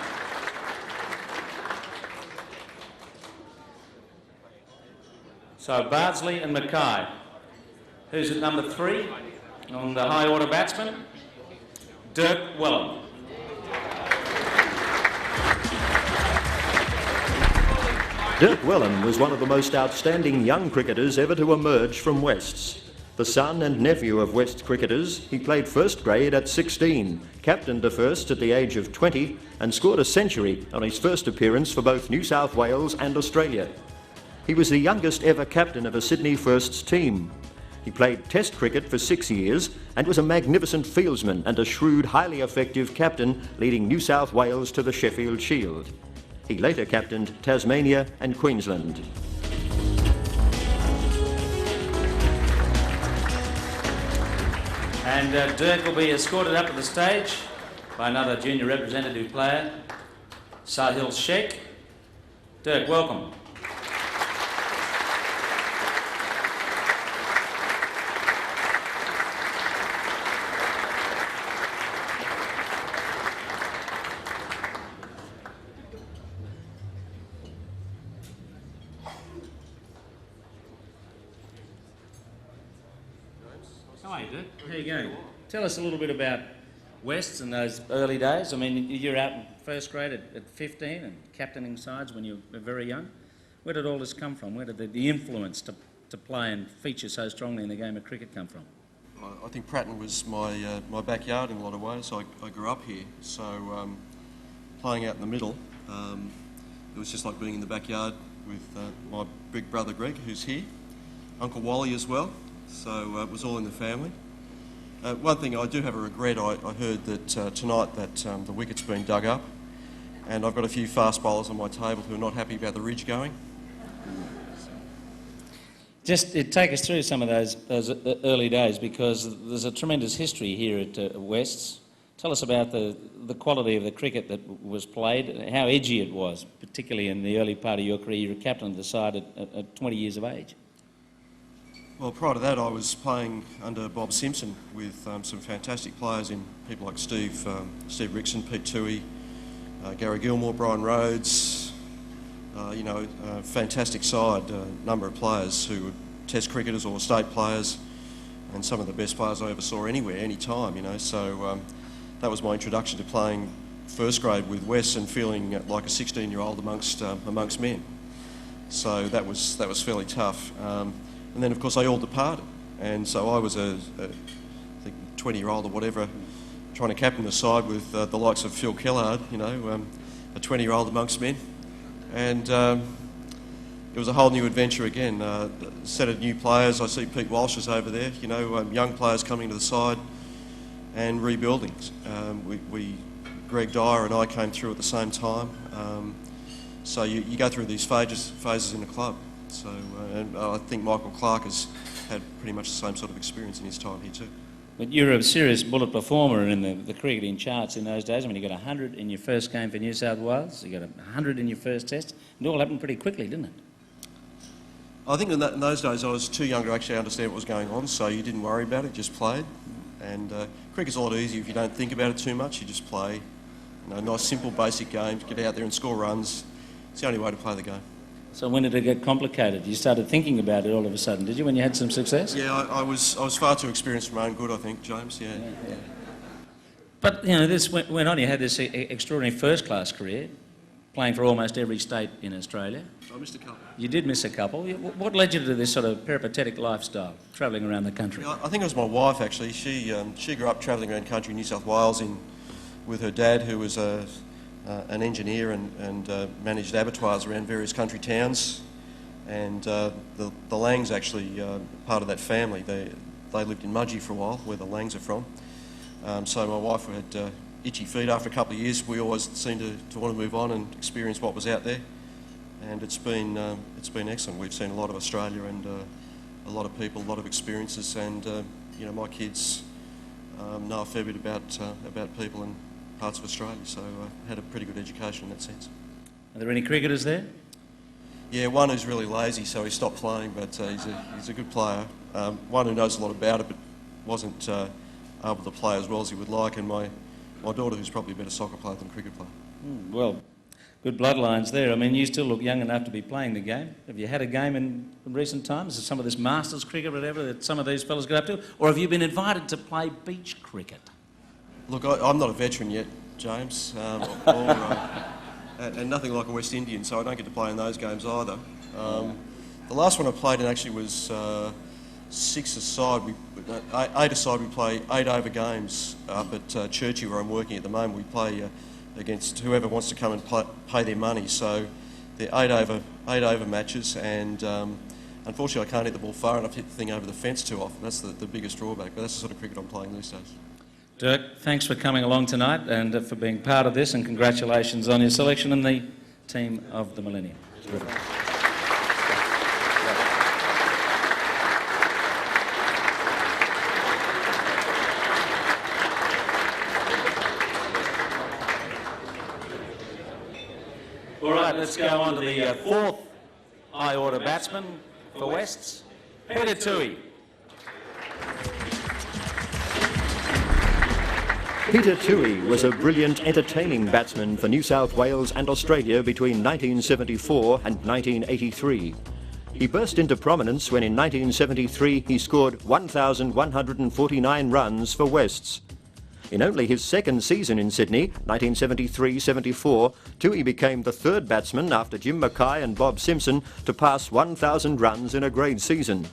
So Bardsley and Mackay. Who's at number 3 on the high order batsman? Dirk Wellham.
Dirk Wellham was one of the most outstanding young cricketers ever to emerge from Wests. The son and nephew of West cricketers, he played first grade at 16, captained a first at the age of 20 and scored a century on his first appearance for both New South Wales and Australia. He was the youngest ever captain of a Sydney Firsts team. He played Test cricket for 6 years and was a magnificent fieldsman and a shrewd, highly effective captain, leading New South Wales to the Sheffield Shield. He later captained Tasmania and Queensland.
And Dirk will be escorted up to the stage by another junior representative player, Sahil Sheikh. Dirk, welcome. How are you, Dirk? How are you going? Tell us a little bit about Wests and those early days. I mean, you're out in first grade at 15 and captaining sides when you were very young. Where did all this come from? Where did the influence to play and feature so strongly in the game of cricket come from?
I think Pratton was my backyard in a lot of ways. I grew up here, so playing out in the middle, it was just like being in the backyard with my big brother Greg, who's here, Uncle Wally as well. So it was all in the family. One thing I do have a regret, I heard that tonight that the wicket's been dug up, and I've got a few fast bowlers on my table who are not happy about the ridge going.
Just take us through some of those early days, because there's a tremendous history here at Wests. Tell us about the quality of the cricket that was played, how edgy it was, particularly in the early part of your career. You were captain of the side at 20 years of age.
Well, prior to that, I was playing under Bob Simpson with some fantastic players in people like Steve Rickson, Pete Toohey, Gary Gilmore, Brian Rhodes, a fantastic side, number of players who were Test cricketers or state players, and some of the best players I ever saw anywhere, any time. So that was my introduction to playing first grade with West and feeling like a 16-year-old amongst men. So that was fairly tough. And then, of course, they all departed, and so I was I think 20-year-old or whatever, trying to captain the side with the likes of Phil Kellard, a 20-year-old amongst men. And it was a whole new adventure again. A set of new players. I see Pete Walsh is over there, young players coming to the side and rebuilding. Greg Dyer and I came through at the same time. So you go through these phases in the club. So, and I think Michael Clark has had pretty much the same sort of experience in his time here too.
But you were a serious bullet performer in the cricketing charts in those days. I mean, you got 100 in your first game for New South Wales, you got 100 in your first test. It all happened pretty quickly, didn't it?
I think in those days I was too young to actually understand what was going on, so you didn't worry about it, just played. And cricket's a lot easier if you don't think about it too much, you just play. Nice, simple, basic games, get out there and score runs. It's the only way to play the game.
So when did it get complicated? You started thinking about it all of a sudden, did you, when you had some success?
Yeah, I was far too experienced for my own good, I think, James, yeah.
But, this went on. You had this extraordinary first-class career, playing for almost every state in Australia.
I missed a couple.
You did miss a couple. What led you to this sort of peripatetic lifestyle, travelling around the country?
I think it was my wife, actually. She grew up travelling around country in New South Wales with her dad, who was an engineer and managed abattoirs around various country towns. And the Langs actually part of that family. They lived in Mudgee for a while, where the Langs are from. So my wife had itchy feet. After a couple of years, we always seemed to want to move on and experience what was out there. And it's been excellent. We've seen a lot of Australia and a lot of people, a lot of experiences, and my kids know a fair bit about people and parts of Australia. So had a pretty good education in that sense.
Are there any cricketers there?
Yeah, one who's really lazy, so he stopped playing, but he's a good player. One who knows a lot about it, but wasn't able to play as well as he would like, and my daughter, who's probably a better soccer player than cricket player.
Well, good bloodlines there. I mean, you still look young enough to be playing the game. Have you had a game in recent times? Is some of this Masters cricket or whatever that some of these fellas get up to? Or have you been invited to play beach cricket?
Look, I'm not a veteran yet, James, and nothing like a West Indian, so I don't get to play in those games either. The last one I played in actually was 6-a-side. 8-a-side, we play 8 over games up at Churchy, where I'm working at the moment. We play against whoever wants to come and pay their money. So they're 8 over matches, and unfortunately I can't hit the ball far enough to hit the thing over the fence too often. That's the biggest drawback, but that's the sort of cricket I'm playing these days.
Dirk, thanks for coming along tonight and for being part of this, and congratulations on your selection in the team of the Millennium. Terrific. All right, let's go on to the fourth high order batsman for Wests, Peter Toohey.
Peter Toohey was a brilliant, entertaining batsman for New South Wales and Australia between 1974 and 1983. He burst into prominence when in 1973 he scored 1,149 runs for Wests. In only his second season in Sydney, 1973-74, Toohey became the third batsman after Jim Mackay and Bob Simpson to pass 1,000 runs in a grade season.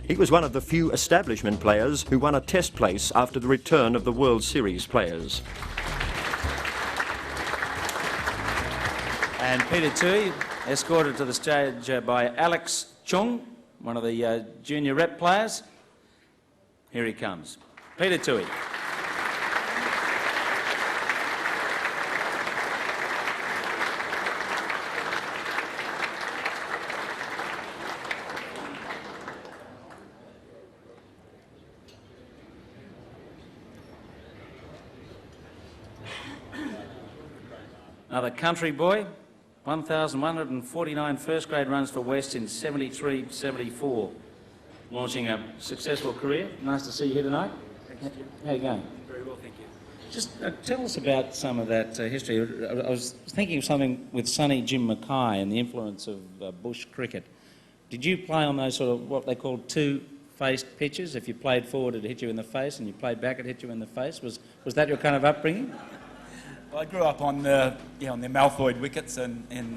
He was one of the few establishment players who won a test place after the return of the World Series players.
And Peter Toohey, escorted to the stage by Alex Chung, one of the junior rep players. Here he comes. Peter Toohey. Another country boy, 1,149 first grade runs for West in 73-74, launching a successful career. Nice to see you here tonight.
Thanks, Jim.
How you going?
Very well, thank you.
Just tell us about some of that history. I was thinking of something with Sonny Jim Mackay and the influence of bush cricket. Did you play on those sort of what they call two-faced pitches? If you played forward, it hit you in the face, and you played back, it hit you in the face. Was that your kind of upbringing?
Well, I grew up on the Malthoid wickets, and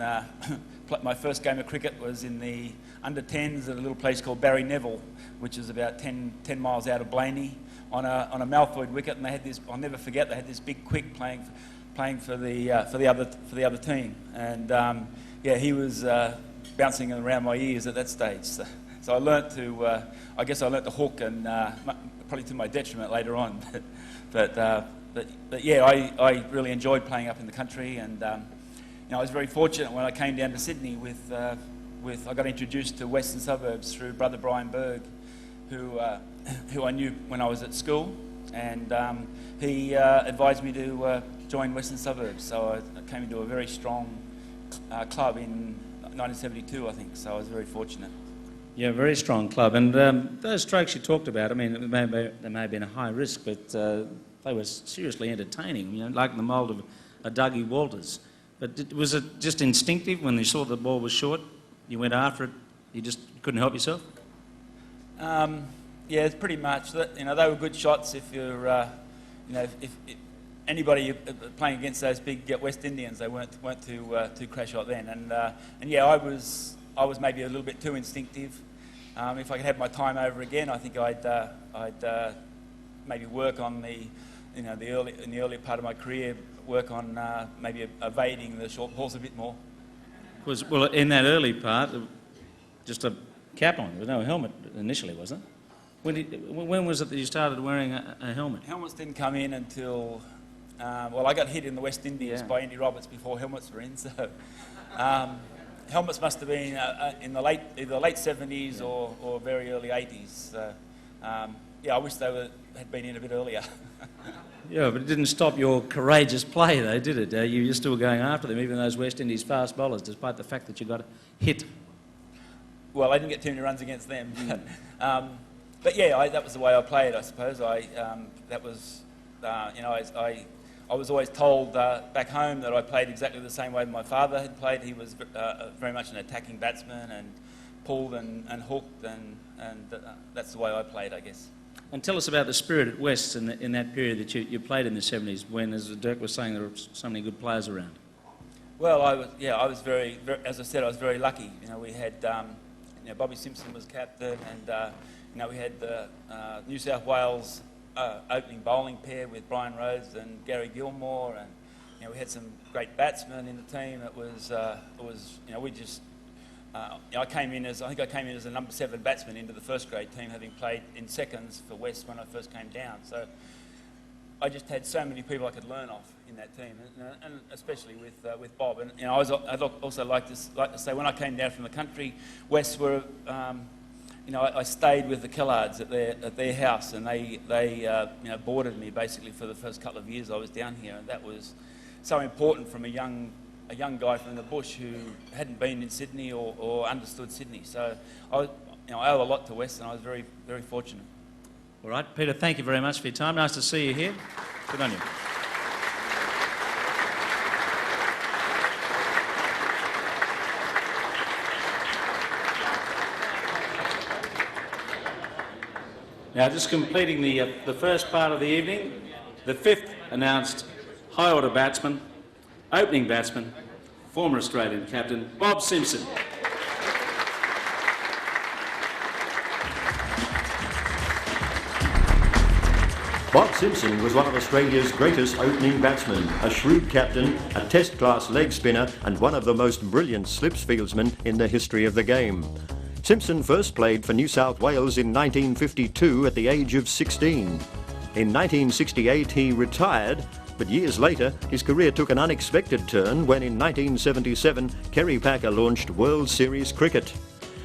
my first game of cricket was in the under-10s at a little place called Barry Neville, which is about 10 miles out of Blaney, on a Malthoid wicket, and they had this. I'll never forget. They had this big quick playing for the other team, and he was bouncing around my ears at that stage. So I learnt to. I guess I learnt to hook, and probably to my detriment later on. But yeah, I really enjoyed playing up in the country, and I was very fortunate when I came down to Sydney with I got introduced to Western Suburbs through brother Brian Berg, who I knew when I was at school, and he advised me to join Western Suburbs. So I came into a very strong club in 1972, I think. So I was very fortunate.
Yeah, very strong club. And those strokes you talked about, I mean, they may have been a high risk, but they were seriously entertaining, like in the mould of a Dougie Walters. But was it just instinctive when you saw the ball was short, you went after it, you just couldn't help yourself?
Yeah, it's pretty much that. They were good shots if you're, if anybody playing against those big West Indians, they weren't too crash shot then. And yeah, I was maybe a little bit too instinctive. If I could have my time over again, I think I'd maybe work on in the early part of my career, work on maybe evading the short balls a bit more.
Well, in that early part, just a cap on. There was no helmet initially, wasn't it? When was it that you started wearing a helmet?
Helmets didn't come in until, I got hit in the West Indies by Andy Roberts before helmets were in. So helmets must have been in the either late 70s or very early 80s. So, I wish they had been in a bit earlier.
Yeah, but it didn't stop your courageous play, though, did it? You were still going after them, even those West Indies fast bowlers, despite the fact that you got hit.
Well, I didn't get too many runs against them. But yeah, that was the way I played, I suppose. I was always told back home that I played exactly the same way my father had played. He was very much an attacking batsman and pulled and hooked, and that's the way I played, I guess.
And tell us about the spirit at West in that period that you played in the 70s, when, as Dirk was saying, there were so many good players around.
Well, I was very, as I said, I was very lucky. We had, Bobby Simpson was captain, and we had the New South Wales opening bowling pair with Brian Rhodes and Gary Gilmore, and we had some great batsmen in the team. We just. I came in as a number 7 batsman into the first grade team, having played in seconds for West when I first came down. So I just had so many people I could learn off in that team, and especially with Bob. And I'd also like to say, when I came down from the country, West were, I stayed with the Killards at their house, and they boarded me basically for the first couple of years I was down here, and that was so important from a young guy from the bush who hadn't been in Sydney or understood Sydney. So I owe a lot to West, and I was very, very fortunate.
All right, Peter, thank you very much for your time. Nice to see you here. Good on you. Now, just completing the first part of the evening, the 5th announced high order batsman, opening batsman, former Australian captain, Bob Simpson.
Bob Simpson was one of Australia's greatest opening batsmen, a shrewd captain, a test-class leg spinner and one of the most brilliant slips fieldsmen in the history of the game. Simpson first played for New South Wales in 1952 at the age of 16. In 1968 he retired, but years later his career took an unexpected turn when in 1977 Kerry Packer launched World Series cricket.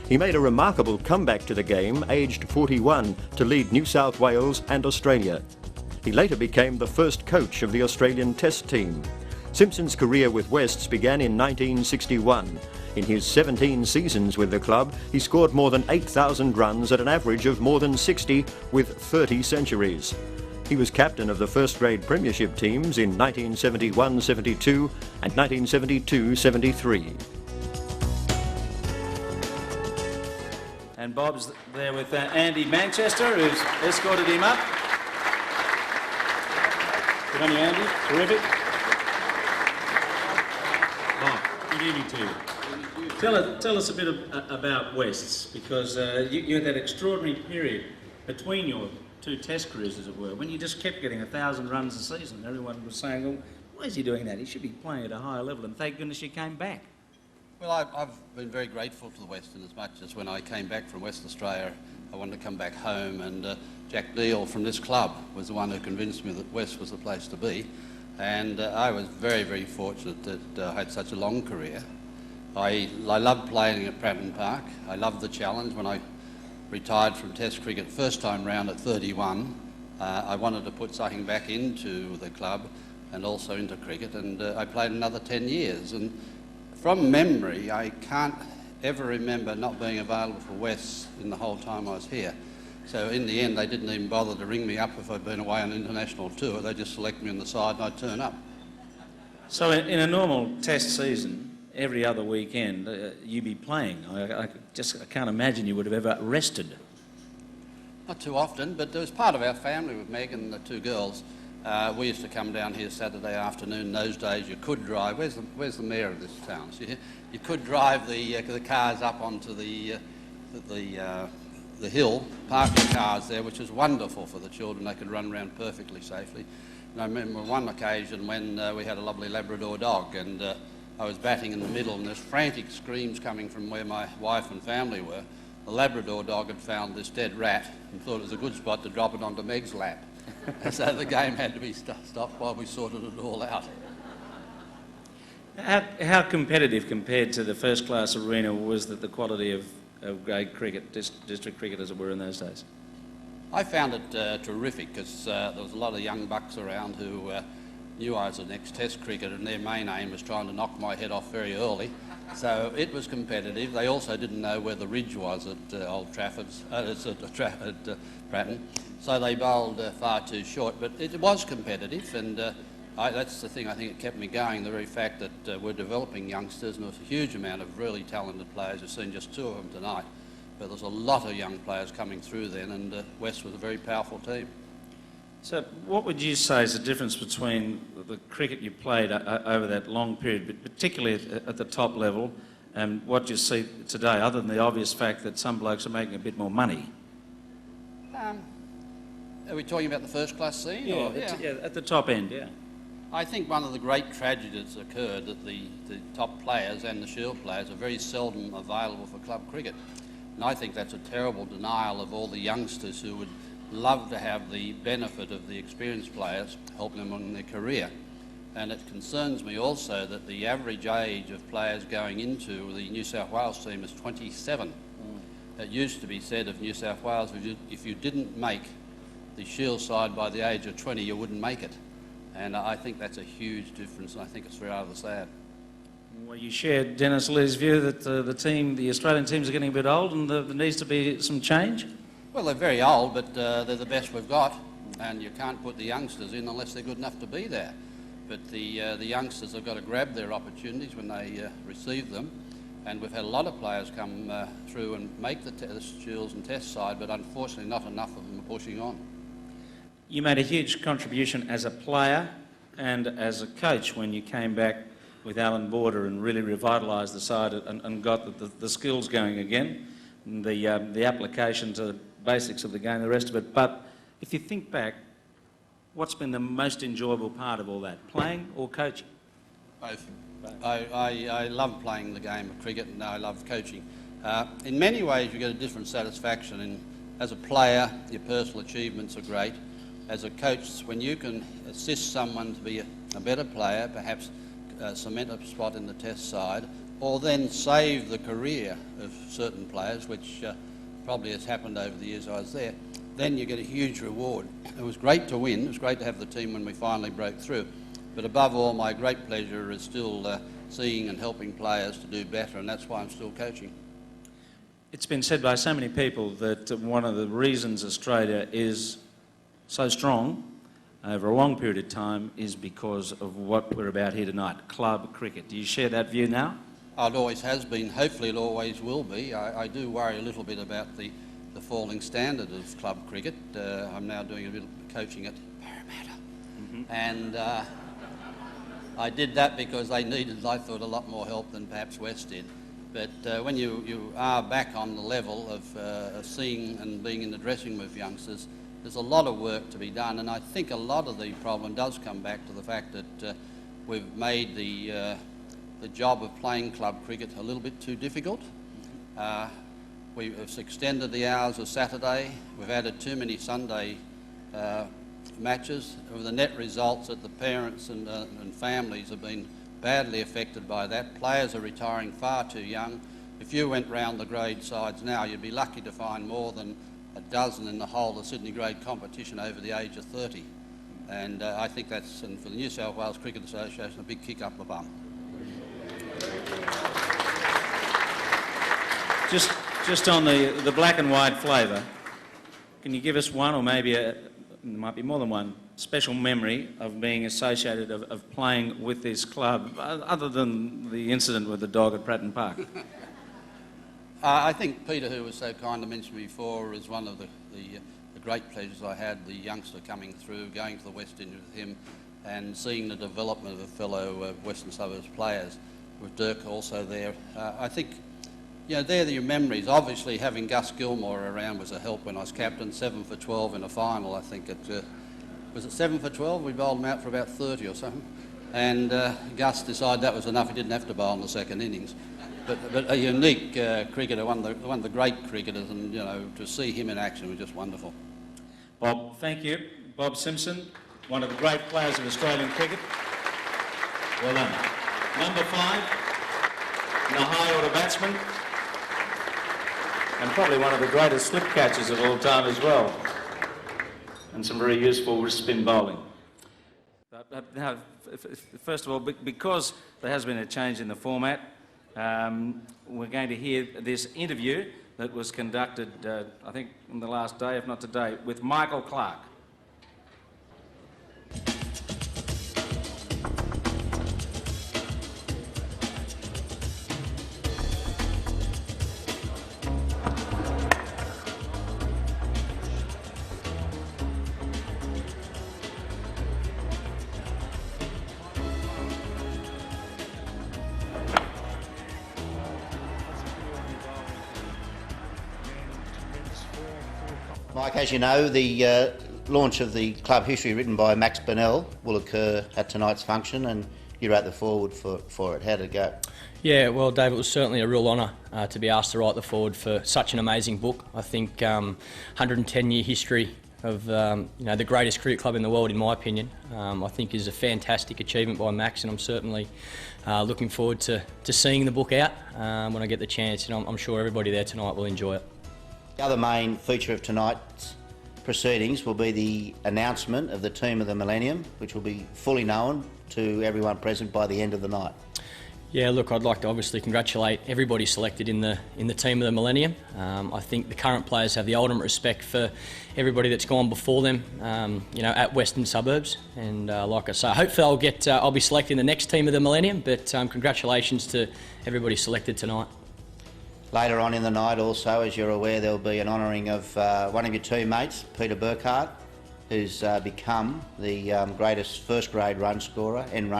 He made a remarkable comeback to the game, aged 41, to lead New South Wales and Australia. He later became the first coach of the Australian Test team. Simpson's career with Wests began in 1961. In his 17 seasons with the club, he scored more than 8,000 runs at an average of more than 60, with 30 centuries. He was captain of the first-grade premiership teams in 1971-72 and 1972-73.
And Bob's there with Andy Manchester, who's escorted him up. Good on you, Andy. Terrific. Good evening to you. Tell us a bit about Wests, because you had that extraordinary period between your two test careers, as it were, when you just kept getting 1,000 runs a season. Everyone was saying, well, why is he doing that? He should be playing at a higher level, and thank goodness you came back.
Well, I've been very grateful to the Western, as much as when I came back from Western Australia, I wanted to come back home, and Jack Deal from this club was the one who convinced me that West was the place to be. And I was very, very fortunate that I had such a long career. I loved playing at Pratton Park. I loved the challenge. When I retired from Test cricket first time round at 31, I wanted to put something back into the club and also into cricket, and I played another 10 years. And from memory, I can't ever remember not being available for West in the whole time I was here. So in the end, they didn't even bother to ring me up if I'd been away on an international tour. They just select me on the side and I'd turn up.
So in a normal test season, every other weekend, you'd be playing. I can't imagine you would have ever rested.
Not too often, but it was part of our family with Meg and the two girls. We used to come down here Saturday afternoon. In those days, you could drive. Where's the mayor of this town? So you could drive the cars up onto the hill, park the cars there, which was wonderful for the children. They could run around perfectly safely. And I remember one occasion when we had a lovely Labrador dog, and I was batting in the middle, and there's frantic screams coming from where my wife and family were. The Labrador dog had found this dead rat and thought it was a good spot to drop it onto Meg's lap. So the game had to be stopped while we sorted it all out.
How competitive compared to the first-class arena was the quality of grade cricket, district cricket as it were, in those days?
I found it terrific, because there was a lot of young bucks around who knew I was the next Test cricketer, and their main aim was trying to knock my head off very early. So it was competitive. They also didn't know where the ridge was at Old Trafford's, at Pratton, so they bowled far too short. But it was competitive, and that's the thing I think that kept me going, the very fact that we're developing youngsters, and there's a huge amount of really talented players. We've seen just two of them tonight, but there's a lot of young players coming through then, and West was a very powerful team.
So what would you say is the difference between the cricket you played over that long period, but particularly at the top level, and what you see today, other than the obvious fact that some blokes are making a bit more money?
Are we talking about the first-class scene?
Yeah, at the top end, yeah.
I think one of the great tragedies occurred that the top players and the Shield players are very seldom available for club cricket. And I think that's a terrible denial of all the youngsters who would love to have the benefit of the experienced players helping them on their career. And it concerns me also that the average age of players going into the New South Wales team is 27. It used to be said of New South Wales, if you didn't make the Shield side by the age of 20, you wouldn't make it. And I think that's a huge difference, and I think it's rather sad.
Well, you share Dennis Lee's view that the Australian teams are getting a bit old and there needs to be some change?
Well, they're very old, but they're the best we've got, and you can't put the youngsters in unless they're good enough to be there. But the youngsters have got to grab their opportunities when they receive them, and we've had a lot of players come through and make the Shields and Test side, but unfortunately not enough of them are pushing on.
You made a huge contribution as a player and as a coach when you came back with Alan Border and really revitalised the side and got the skills going again, and the application to the basics of the game, the rest of it. But if you think back, what's been the most enjoyable part of all that, playing or coaching?
Both. I love playing the game of cricket, and I love coaching. In many ways you get a different satisfaction. As a player, your personal achievements are great. As a coach, when you can assist someone to be a better player, perhaps cement a spot in the Test side, or then save the career of certain players, which probably has happened over the years I was there, then you get a huge reward. It was great to win. It was great to have the team when we finally broke through. But above all, my great pleasure is still seeing and helping players to do better, and that's why I'm still coaching.
It's been said by so many people that one of the reasons Australia is so strong over a long period of time is because of what we're about here tonight, club cricket. Do you share that view now?
It always has been. Hopefully it always will be. I do worry a little bit about the falling standard of club cricket. I'm now doing a bit of coaching at Parramatta. And I did that because they needed, I thought, a lot more help than perhaps West did. But when you are back on the level of seeing and being in the dressing room with youngsters, there's a lot of work to be done, and I think a lot of the problem does come back to the fact that we've made the job of playing club cricket a little bit too difficult. We've extended the hours of Saturday. We've added too many Sunday matches, with the net results that the parents and families have been badly affected by that. Players are retiring far too young. If you went round the grade sides now, you'd be lucky to find more than a dozen in the whole of Sydney grade competition over the age of 30. And I think that's, and for the New South Wales Cricket Association, a big kick up the bum.
Just on the black and white flavour, can you give us one, or maybe there might be more than one, special memory of being associated, of playing with this club, other than the incident with the dog at Pratton Park?
I think Peter, who was so kind to mention before, is one of the great pleasures I had, the youngster coming through, going to the West Indies with him and seeing the development of fellow Western Suburbs players, with Dirk also there. I think, you know, they're your memories. Obviously, having Gus Gilmore around was a help when I was captain, 7 for 12 in a final, I think. Was it 7 for 12? We bowled him out for about 30 or something. And Gus decided that was enough. He didn't have to bowl in the second innings. But a unique cricketer, one of the great cricketers, and, you know, to see him in action was just wonderful.
Bob, thank you. Bob Simpson, one of the great players of Australian cricket. Well done. Number 5, in a high order batsman, and probably one of the greatest slip catchers of all time as well, and some very useful wrist spin bowling. Now, first of all, because there has been a change in the format, we're going to hear this interview that was conducted, I think, in the last day, if not today, with Michael Clarke.
Mike, as you know, the launch of the club history written by Max Bonnell will occur at tonight's function, and you wrote the foreword for it. How did it go?
Yeah, well, Dave, it was certainly a real honour to be asked to write the foreword for such an amazing book. I think 110-year history of you know, the greatest cricket club in the world, in my opinion, I think is a fantastic achievement by Max, and I'm certainly looking forward to seeing the book out when I get the chance, and I'm sure everybody there tonight will enjoy it.
The other main feature of tonight's proceedings will be the announcement of the team of the Millennium, which will be fully known to everyone present by the end of the night.
Yeah, look, I'd like to obviously congratulate everybody selected in the team of the Millennium. I think the current players have the ultimate respect for everybody that's gone before them, you know, at Western Suburbs. And like I say, hopefully I'll be selecting the next team of the Millennium. But congratulations to everybody selected tonight.
Later on in the night also, as you're aware, there'll be an honouring of one of your teammates, Peter Burkhardt, who's become the greatest first-grade run scorer in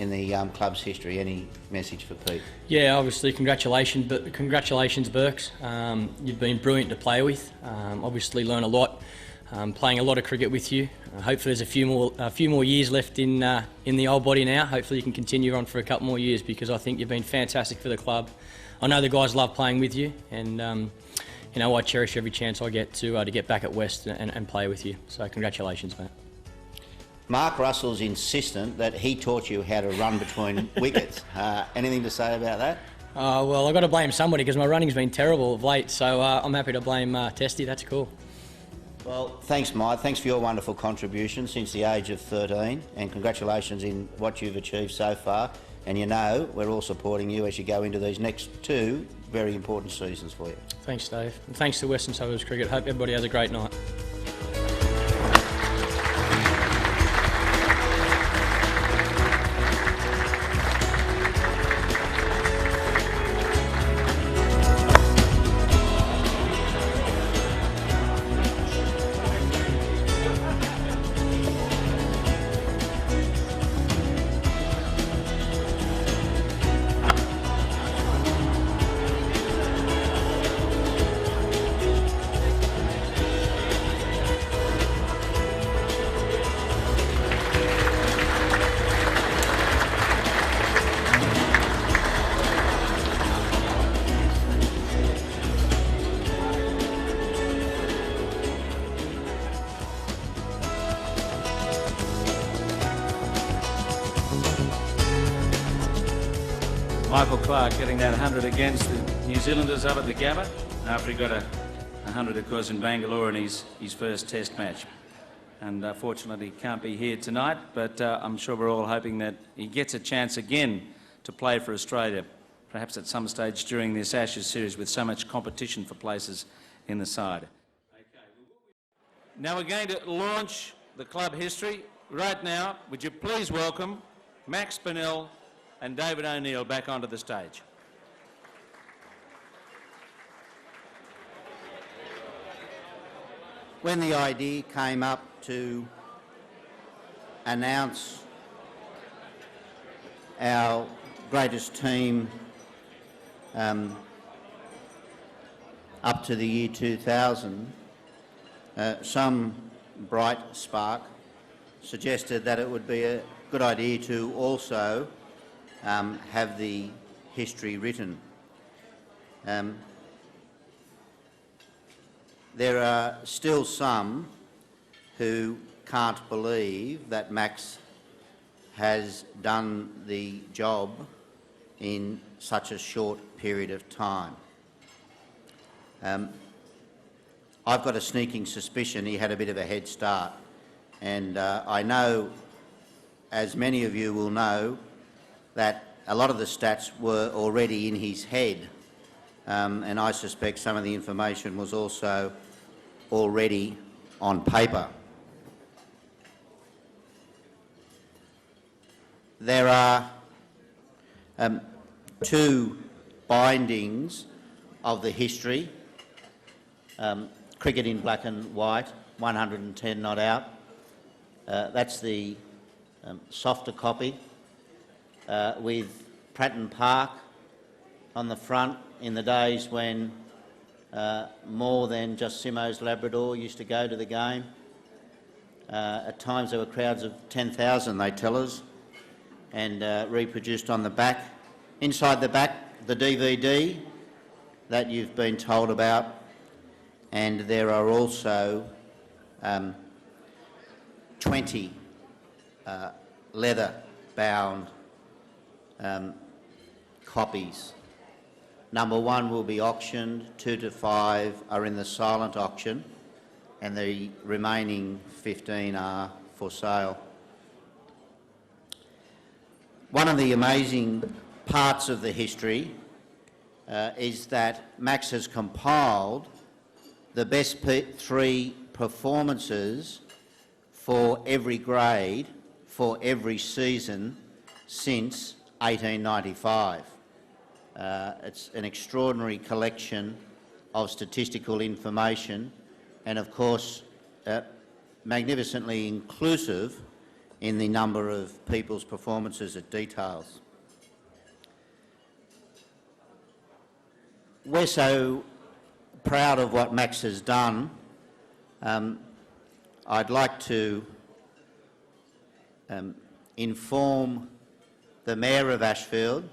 the club's history. Any message for Pete?
Yeah, obviously congratulations, Burks. You've been brilliant to play with. Obviously learn a lot, playing a lot of cricket with you. Hopefully there's a few more years left in the old body now. Hopefully you can continue on for a couple more years, because I think you've been fantastic for the club. I know the guys love playing with you, and you know, I cherish every chance I get to get back at West and play with you. So congratulations, mate.
Mark Russell's insistent that he taught you how to run between wickets. Anything to say about that?
Well, I've got to blame somebody, because my running's been terrible of late, so I'm happy to blame Testy. That's cool.
Well, thanks, Mike. Thanks for your wonderful contribution since the age of 13, and congratulations in what you've achieved so far. And you know, we're all supporting you as you go into these next 2 very important seasons for you.
Thanks, Dave. And thanks to Western Suburbs Cricket. Hope everybody has a great night.
Michael Clark getting that 100 against the New Zealanders up at the Gabba after he got a 100, of course, in Bangalore in his first Test match. And fortunately he can't be here tonight, but I'm sure we're all hoping that he gets a chance again to play for Australia, perhaps at some stage during this Ashes series with so much competition for places in the side. Now we're going to launch the club history. Right now, would you please welcome Max Bonnell and David O'Neill back onto the stage.
When the idea came up to announce our greatest team up to the year 2000, some bright spark suggested that it would be a good idea to also have the history written. There are still some who can't believe that Max has done the job in such a short period of time. I've got a sneaking suspicion he had a bit of a head start, and I know, as many of you will know, that a lot of the stats were already in his head, and I suspect some of the information was also already on paper. There are two bindings of the history, cricket in black and white, 110 not out. That's the softer copy with Pratton Park on the front in the days when more than just Simo's Labrador used to go to the game. At times there were crowds of 10,000, they tell us, and reproduced on the back. Inside the back, the DVD that you've been told about, and there are also 20 leather-bound copies. Number 1 will be auctioned, 2 to 5 are in the silent auction, and the remaining 15 are for sale. One of the amazing parts of the history is that Max has compiled the best 3 performances for every grade, for every season since 1895. It's an extraordinary collection of statistical information and, of course, magnificently inclusive in the number of people's performances it details. We're so proud of what Max has done. I'd like to inform the Mayor of Ashfield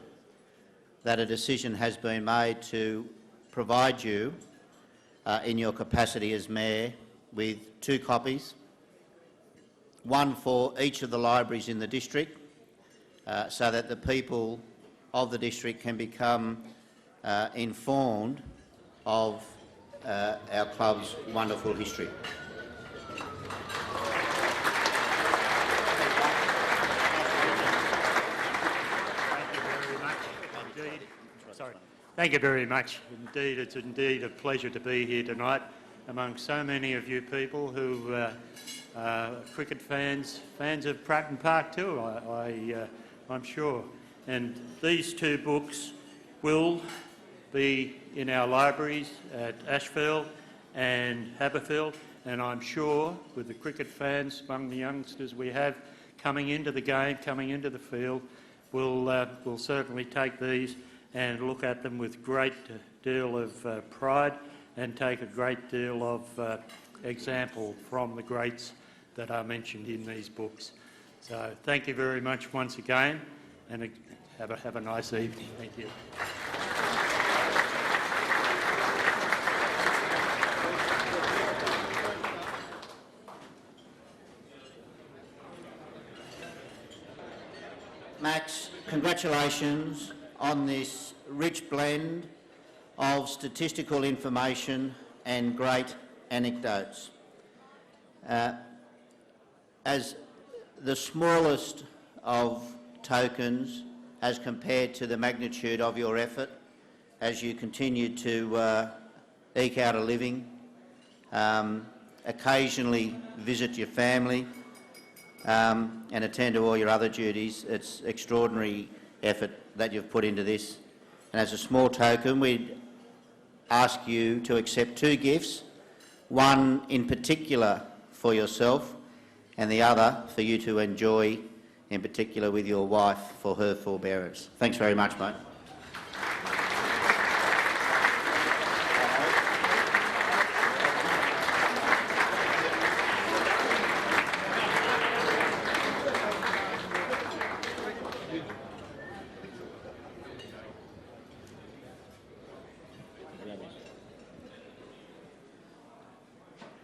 that a decision has been made to provide you, in your capacity as Mayor, with 2 copies, 1 for each of the libraries in the district, so that the people of the district can become informed of our club's wonderful history.
Thank you very much. Indeed, it's indeed a pleasure to be here tonight among so many of you people who are cricket fans, fans of Pratton Park too, I'm sure. And these 2 books will be in our libraries at Ashfield and Haberfield, and I'm sure with the cricket fans among the youngsters we have coming into the game, coming into the field, we'll certainly take these and look at them with great deal of pride and take a great deal of example from the greats that are mentioned in these books. So thank you very much once again, and have a nice evening. Thank you.
Max, congratulations on this rich blend of statistical information and great anecdotes. As the smallest of tokens as compared to the magnitude of your effort as you continue to eke out a living, occasionally visit your family and attend to all your other duties. It's extraordinary effort that you've put into this. And as a small token, we'd ask you to accept two gifts, one in particular for yourself and the other for you to enjoy, in particular with your wife, for her forbearance. Thanks very much, mate.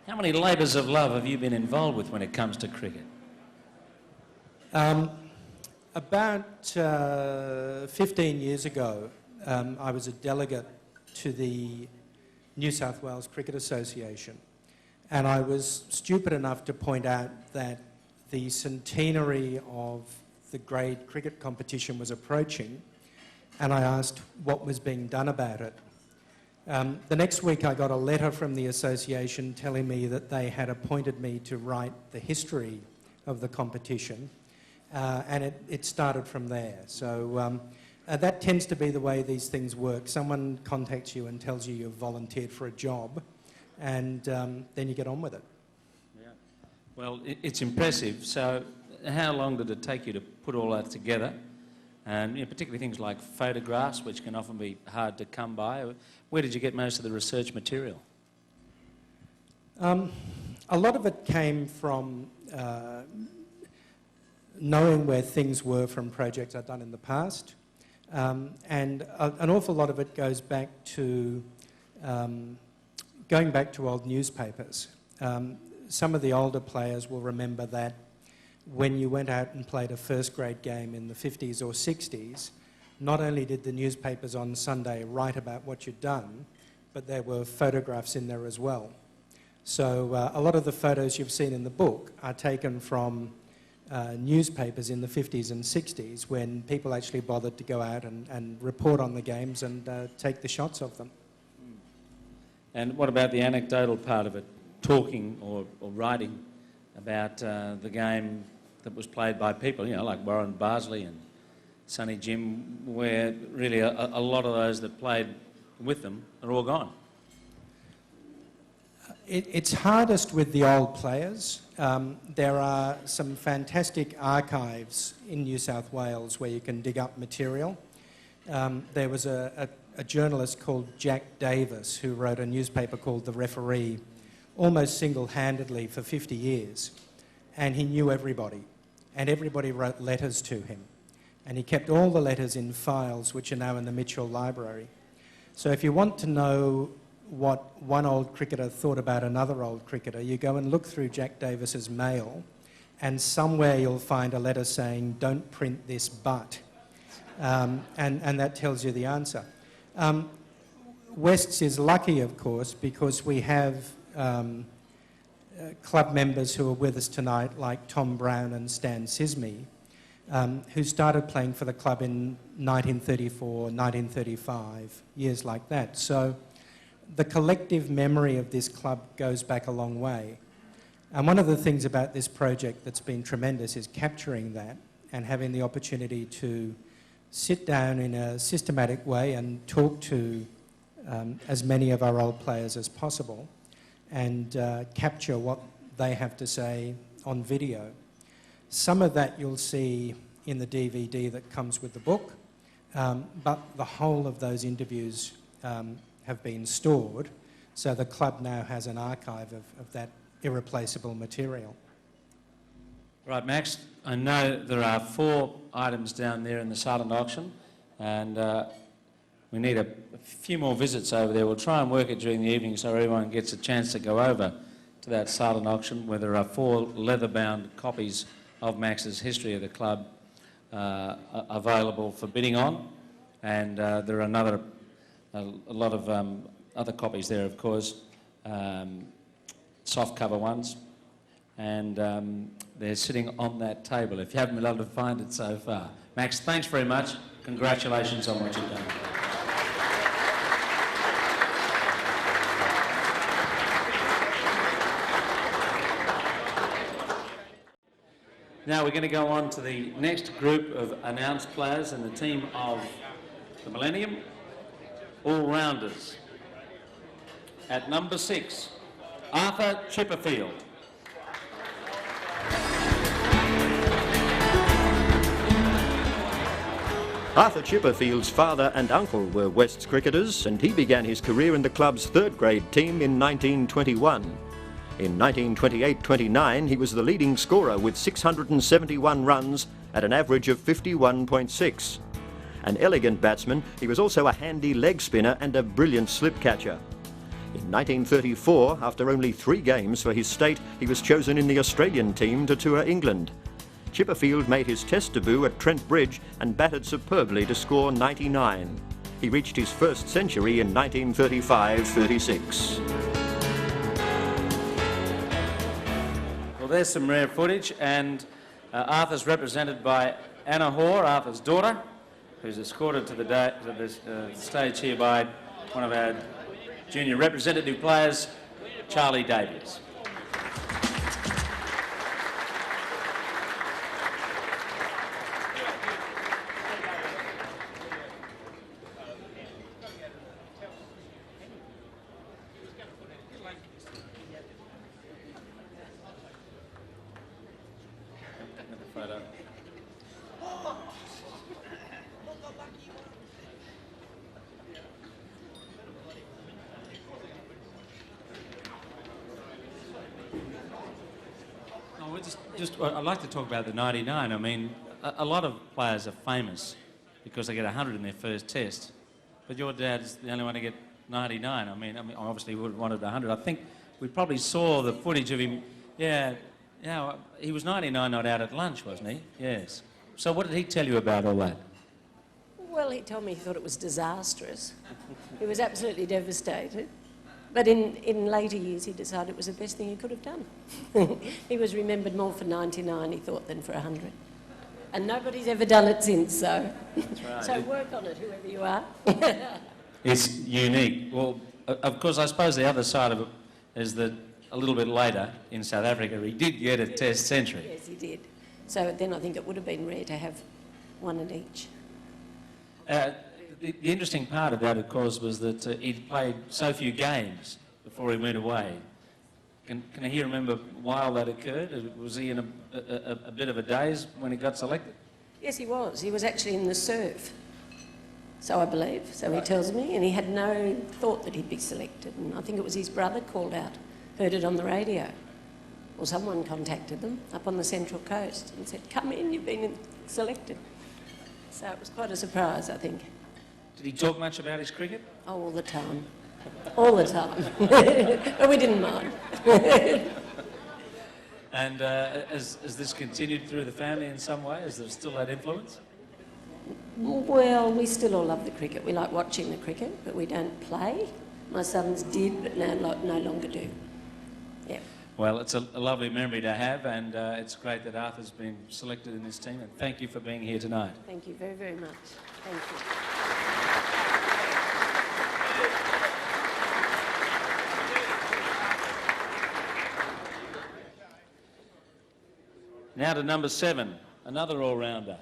How many labours of love have you been involved with when it comes to cricket?
About 15 years ago, I was a delegate to the New South Wales Cricket Association, and I was stupid enough to point out that the centenary of the grade cricket competition was approaching, and I asked what was being done about it. The next week I got a letter from the association telling me that they had appointed me to write the history of the competition, and it started from there. So that tends to be the way these things work. Someone contacts you and tells you you've volunteered for a job, and then you get on with it.
Yeah. Well, it's impressive. So how long did it take you to put all that together? And particularly things like photographs, which can often be hard to come by. Where did you get most of the research material?
A lot of it came from knowing where things were from projects I'd done in the past. And an awful lot of it goes back to going back to old newspapers. Some of the older players will remember that when you went out and played a first grade game in the 50s or 60s, not only did the newspapers on Sunday write about what you'd done, but there were photographs in there as well. So a lot of the photos you've seen in the book are taken from newspapers in the 50s and 60s when people actually bothered to go out and report on the games and take the shots of them.
And what about the anecdotal part of it, talking or writing about the game that was played by people, like Warren Barsley and Sonny Jim, where really a lot of those that played with them are all gone?
It's hardest with the old players. There are some fantastic archives in New South Wales where you can dig up material. There was a journalist called Jack Davis who wrote a newspaper called The Referee almost single-handedly for 50 years, and he knew everybody, and everybody wrote letters to him, and he kept all the letters in files which are now in the Mitchell Library. So if you want to know what one old cricketer thought about another old cricketer, you go and look through Jack Davis's mail, and somewhere you'll find a letter saying, "Don't print this but," and that tells you the answer. Wests is lucky, of course, because we have club members who are with us tonight, like Tom Brown and Stan Sismy, who started playing for the club in 1934, 1935, years like that. So the collective memory of this club goes back a long way. And one of the things about this project that's been tremendous is capturing that and having the opportunity to sit down in a systematic way and talk to as many of our old players as possible and capture what they have to say on video. Some of that you'll see in the DVD that comes with the book, but the whole of those interviews have been stored, so the club now has an archive of that irreplaceable material.
Right, Max, I know there are 4 items down there in the silent auction, and we need a few more visits over there. We'll try and work it during the evening so everyone gets a chance to go over to that silent auction where there are 4 leather-bound copies of Max's history of the club available for bidding on. And there are a lot of other copies there, of course, soft cover ones, and they're sitting on that table if you haven't been able to find it so far. Max, thanks very much. Congratulations on what you've done. Now we're going to go on to the next group of announced players in the team of the Millennium, all-rounders. At number 6, Arthur Chipperfield.
Arthur Chipperfield's father and uncle were West's cricketers, and he began his career in the club's third-grade team in 1921. In 1928-29, he was the leading scorer with 671 runs at an average of 51.6. An elegant batsman, he was also a handy leg spinner and a brilliant slip catcher. In 1934, after only 3 games for his state, he was chosen in the Australian team to tour England. Chipperfield made his Test debut at Trent Bridge and batted superbly to score 99. He reached his first century in 1935-36.
Well, there's some rare footage, and Arthur's represented by Anna Hoare, Arthur's daughter, who's escorted to the stage here by one of our junior representative players, Charlie Davies. I'd like to talk about the 99. I mean, a lot of players are famous because they get 100 in their first test, but your dad's the only one to get 99. I mean, obviously he would have wanted 100. I think we probably saw the footage of him. Yeah, he was 99 not out at lunch, wasn't he? Yes. So what did he tell you about all that?
Well, he told me he thought it was disastrous. He was absolutely devastated. But in later years, he decided it was the best thing he could have done. He was remembered more for 99, he thought, than for 100. And nobody's ever done it since, so...
That's right.
So work on it, whoever you are.
It's unique. Well, of course, I suppose the other side of it is that a little bit later in South Africa, he did get a Test century.
Yes, he did. So then I think it would have been rare to have one at each.
The interesting part of that, of course, was that he'd played so few games before he went away. Can he remember why that occurred? Was he in a bit of a daze when he got selected?
Yes, he was. He was actually in the surf, so I believe, so he tells me, and he had no thought that he'd be selected. And I think it was his brother called out, heard it on the radio, or someone contacted them up on the Central Coast and said, come in, you've been selected. So it was quite a surprise, I think.
Did he talk much about his cricket?
Oh, all the time. All the time. But we didn't mind.
And has this continued through the family in some way? Is there still that influence?
Well, we still all love the cricket. We like watching the cricket, but we don't play. My sons did, but no longer do. Yeah.
Well, it's a lovely memory to have, and it's great that Arthur's been selected in this team, and thank you for being here tonight.
Thank you very, very much. Thank you.
Now to number 7, another all-rounder.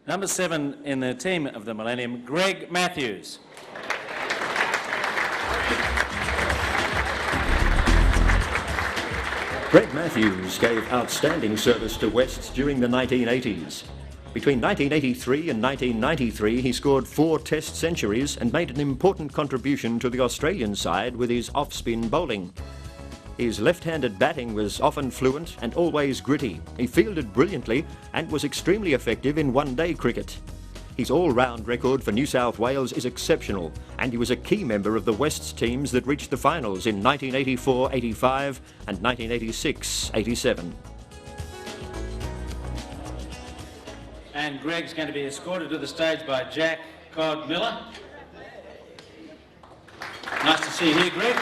Number 7 in the team of the Millennium, Greg Matthews.
Greg Matthews gave outstanding service to Wests during the 1980s. Between 1983 and 1993, he scored 4 Test centuries and made an important contribution to the Australian side with his off-spin bowling. His left-handed batting was often fluent and always gritty. He fielded brilliantly and was extremely effective in one-day cricket. His all-round record for New South Wales is exceptional, and he was a key member of the Wests teams that reached the finals in 1984-85 and 1986-87.
And Greg's going to be escorted to the stage by Jack Codd Miller. Nice to see you here, Greg.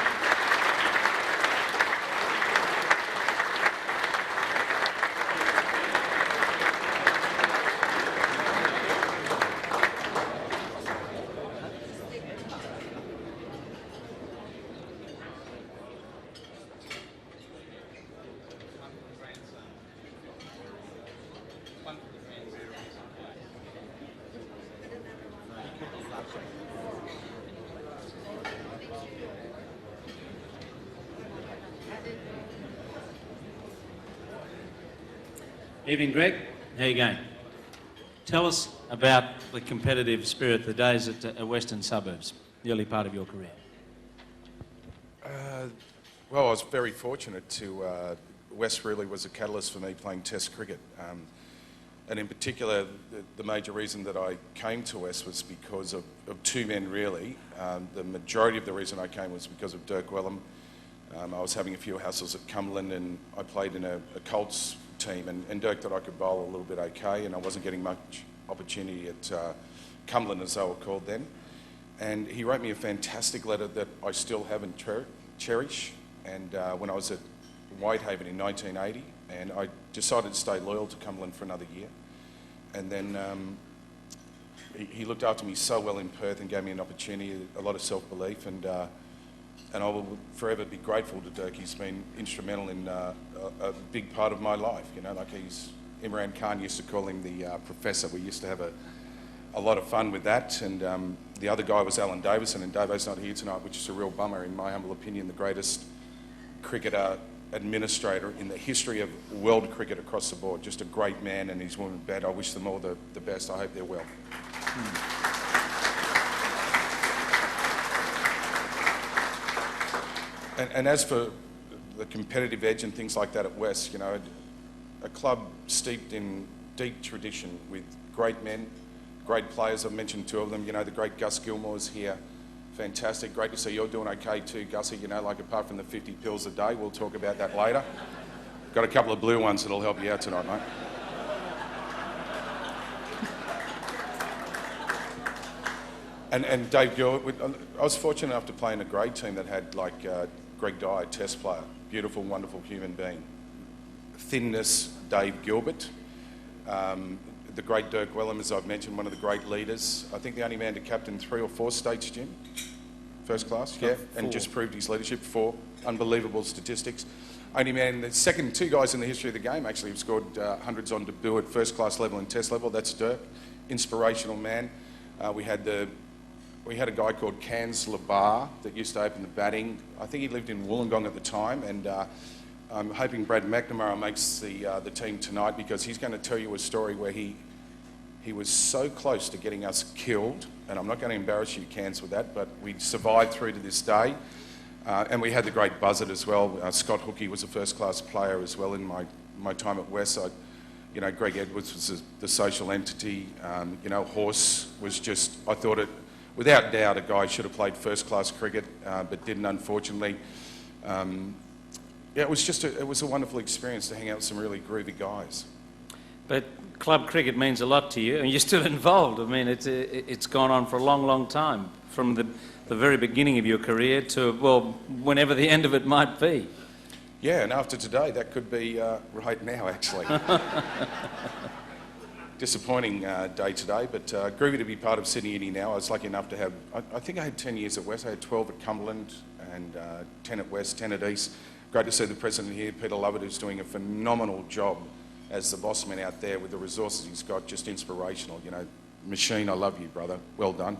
Evening, Greg. How you going? Tell us about the competitive spirit, the days at Western Suburbs, the early part of your career.
Well, I was very fortunate to... West really was a catalyst for me playing Test cricket. And in particular, the major reason that I came to West was because of two men, really. The majority of the reason I came was because of Dirk Wellham. I was having a few hassles at Cumberland, and I played in a Colts team, and Dirk thought I could bowl a little bit okay, and I wasn't getting much opportunity at Cumberland, as they were called then. And he wrote me a fantastic letter that I still haven't cherish. And when I was at Whitehaven in 1980, and I decided to stay loyal to Cumberland for another year. And then he looked after me so well in Perth and gave me an opportunity, a lot of self-belief, and I will forever be grateful to Dirk. He's been instrumental in a big part of my life, you know, like Imran Khan used to call him the professor. We used to have a lot of fun with that, and the other guy was Alan Davison, and Davo's not here tonight, which is a real bummer, in my humble opinion, the greatest cricketer administrator in the history of world cricket across the board. Just a great man, and his woman bed. I wish them all the best. I hope they're well. And as for the competitive edge and things like that at West, you know, a club steeped in deep tradition with great men, great players. I've mentioned two of them. You know, the great Gus Gilmore's here. Fantastic. Great to see you're doing okay too, Gussie. You know, like apart from the 50 pills a day, we'll talk about that later. Got a couple of blue ones that'll help you out tonight, mate. And Dave Gilbert, I was fortunate enough to play in a grade team that had like Greg Dye, Test player, beautiful, wonderful human being. Thinness, Dave Gilbert. The great Dirk Wellham, as I've mentioned, one of the great leaders. I think the only man to captain 3 or 4 states, Jim. First class, yeah, and just proved his leadership. 4 unbelievable statistics. Only man, the second 2 guys in the history of the game actually have scored hundreds on debut at first class level and Test level. That's Dirk, inspirational man. We had a guy called Cans Labar that used to open the batting. I think he lived in Wollongong at the time, and I'm hoping Brad McNamara makes the team tonight, because he's going to tell you a story where he was so close to getting us killed, and I'm not going to embarrass you, Cans, with that, but we survived through to this day. And we had the great Buzzard as well. Scott Hookey was a first-class player as well in my time at West. You know, Greg Edwards was the social entity. You know, Horse was just, I thought it, without doubt, a guy should have played first-class cricket, but didn't, unfortunately. Yeah, it was a wonderful experience to hang out with some really groovy guys.
But club cricket means a lot to you, and you're still involved. I mean, it's gone on for a long, long time, from the very beginning of your career to, well, whenever the end of it might be.
Yeah, and after today, that could be right now, actually. Disappointing day today, but groovy to be part of Sydney Uni now. I was lucky enough to have, I think I had 10 years at West. I had 12 at Cumberland and 10 at West, 10 at East. Great to see the president here, Peter Lovett, who's doing a phenomenal job as the boss man out there with the resources he's got, just inspirational. You know, machine, I love you, brother. Well done.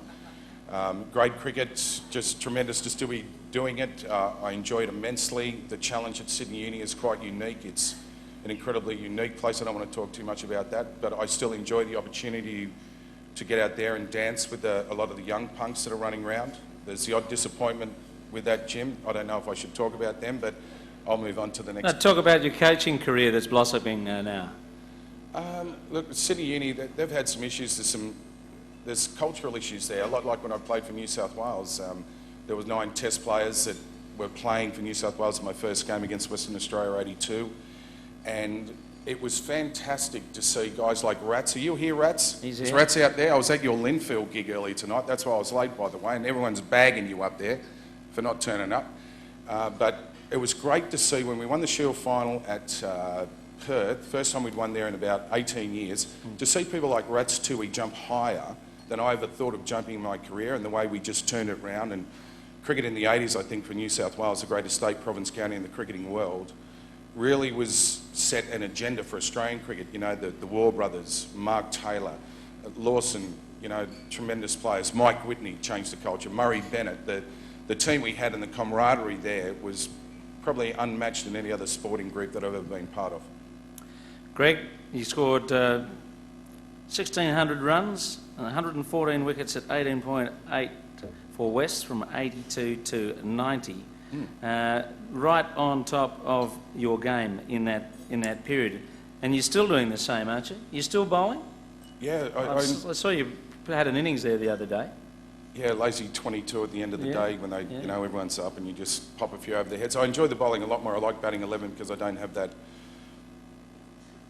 Great cricket, just tremendous to still be doing it. I enjoy it immensely. The challenge at Sydney Uni is quite unique. It's an incredibly unique place. I don't want to talk too much about that, but I still enjoy the opportunity to get out there and dance with a lot of the young punks that are running around. There's the odd disappointment with that, Jim. I don't know if I should talk about them, but I'll move on to the next.
Now, talk about your coaching career that's blossoming now.
Look, Sydney Uni, they've had some issues. There's cultural issues there. A lot like when I played for New South Wales. There was 9 Test players that were playing for New South Wales in my first game against Western Australia '82, and it was fantastic to see guys like Rats. Are you here, Rats?
He's
Is
here.
Rats out there? I was at your Linfield gig earlier tonight. That's why I was late, by the way, and everyone's bagging you up there for not turning up. But it was great to see when we won the Shield final at Perth, first time we'd won there in about 18 years, to see people like Rats Tui jump higher than I ever thought of jumping in my career, and the way we just turned it around. And cricket in the 80s, I think, for New South Wales, the greatest state, province, county in the cricketing world, really was set an agenda for Australian cricket. You know, the War brothers, Mark Taylor, Lawson, you know, tremendous players. Mike Whitney changed the culture. Murray Bennett, the team we had and the camaraderie there was probably unmatched in any other sporting group that I've ever been part of.
Greg, you scored 1,600 runs and 114 wickets at 18.8 for West from 82 to 90. Right on top of your game in that period. And you're still doing the same, aren't you? You're still bowling?
Yeah.
I saw you had an innings there the other day.
Yeah, lazy 22 at the end of the day when they, you know, everyone's up and you just pop a few over their heads. I enjoy the bowling a lot more. I like batting 11 because I don't have that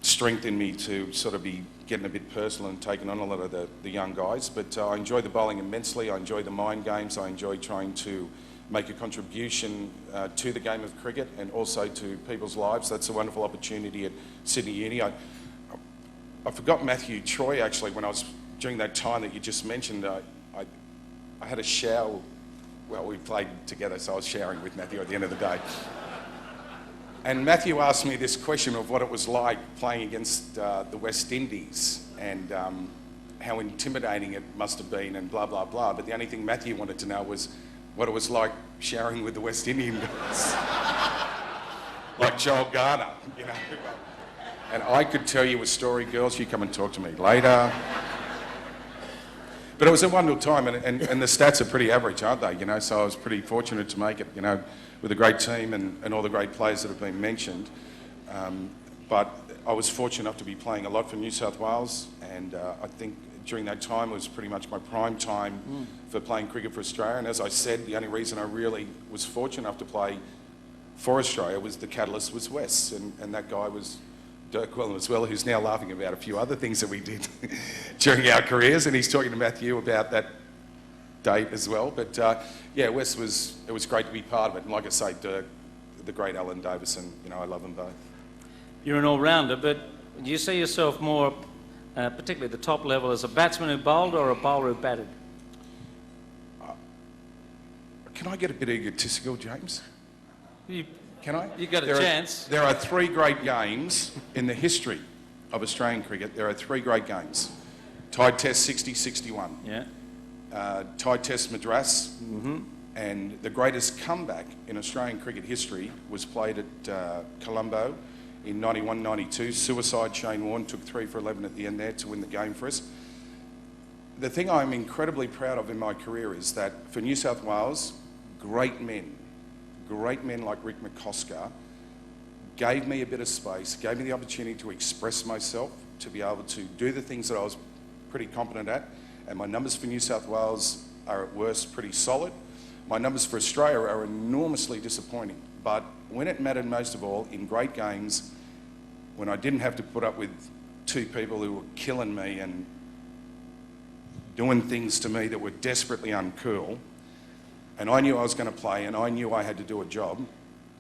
strength in me to sort of be getting a bit personal and taking on a lot of the young guys. But I enjoy the bowling immensely. I enjoy the mind games. I enjoy trying to make a contribution to the game of cricket and also to people's lives. That's a wonderful opportunity at Sydney Uni. I forgot Matthew Troy, actually, when I was, during that time that you just mentioned, I had a shower. Well, we played together, so I was showering with Matthew at the end of the day. And Matthew asked me this question of what it was like playing against the West Indies and how intimidating it must have been and blah, blah, blah. But the only thing Matthew wanted to know was what it was like showering with the West Indian guys. Like Joel Garner, you know. And I could tell you a story, girls, you come and talk to me later. But it was a wonderful time, and the stats are pretty average, aren't they? You know, so I was pretty fortunate to make it, you know, with a great team and all the great players that have been mentioned. But I was fortunate enough to be playing a lot for New South Wales, and I think during that time was pretty much my prime time for playing cricket for Australia. And as I said, the only reason I really was fortunate enough to play for Australia was the catalyst was Wes, and that guy was Dirk Wellen as well, who's now laughing about a few other things that we did during our careers, and he's talking to Matthew about that date as well. But yeah, Wes it was great to be part of it. And like I say, Dirk, the great Alan Davison, you know, I love them both.
You're an all-rounder, but do you see yourself more, particularly at the top level, as a batsman who bowled or a bowler who batted?
Can I get a bit egotistical, James? Can I?
You got a chance.
There are 3 great games in the history of Australian cricket. There are 3 great games. Tide Test 60-61.
Yeah.
Tide Test Madras. And the greatest comeback in Australian cricket history was played at Colombo in 91-92. Suicide Shane Warne took 3 for 11 at the end there to win the game for us. The thing I'm incredibly proud of in my career is that for New South Wales, great men like Rick McCosker gave me a bit of space, gave me the opportunity to express myself, to be able to do the things that I was pretty competent at. And my numbers for New South Wales are at worst pretty solid. My numbers for Australia are enormously disappointing. But when it mattered most of all, in great games, when I didn't have to put up with 2 people who were killing me and doing things to me that were desperately uncool, and I knew I was going to play and I knew I had to do a job,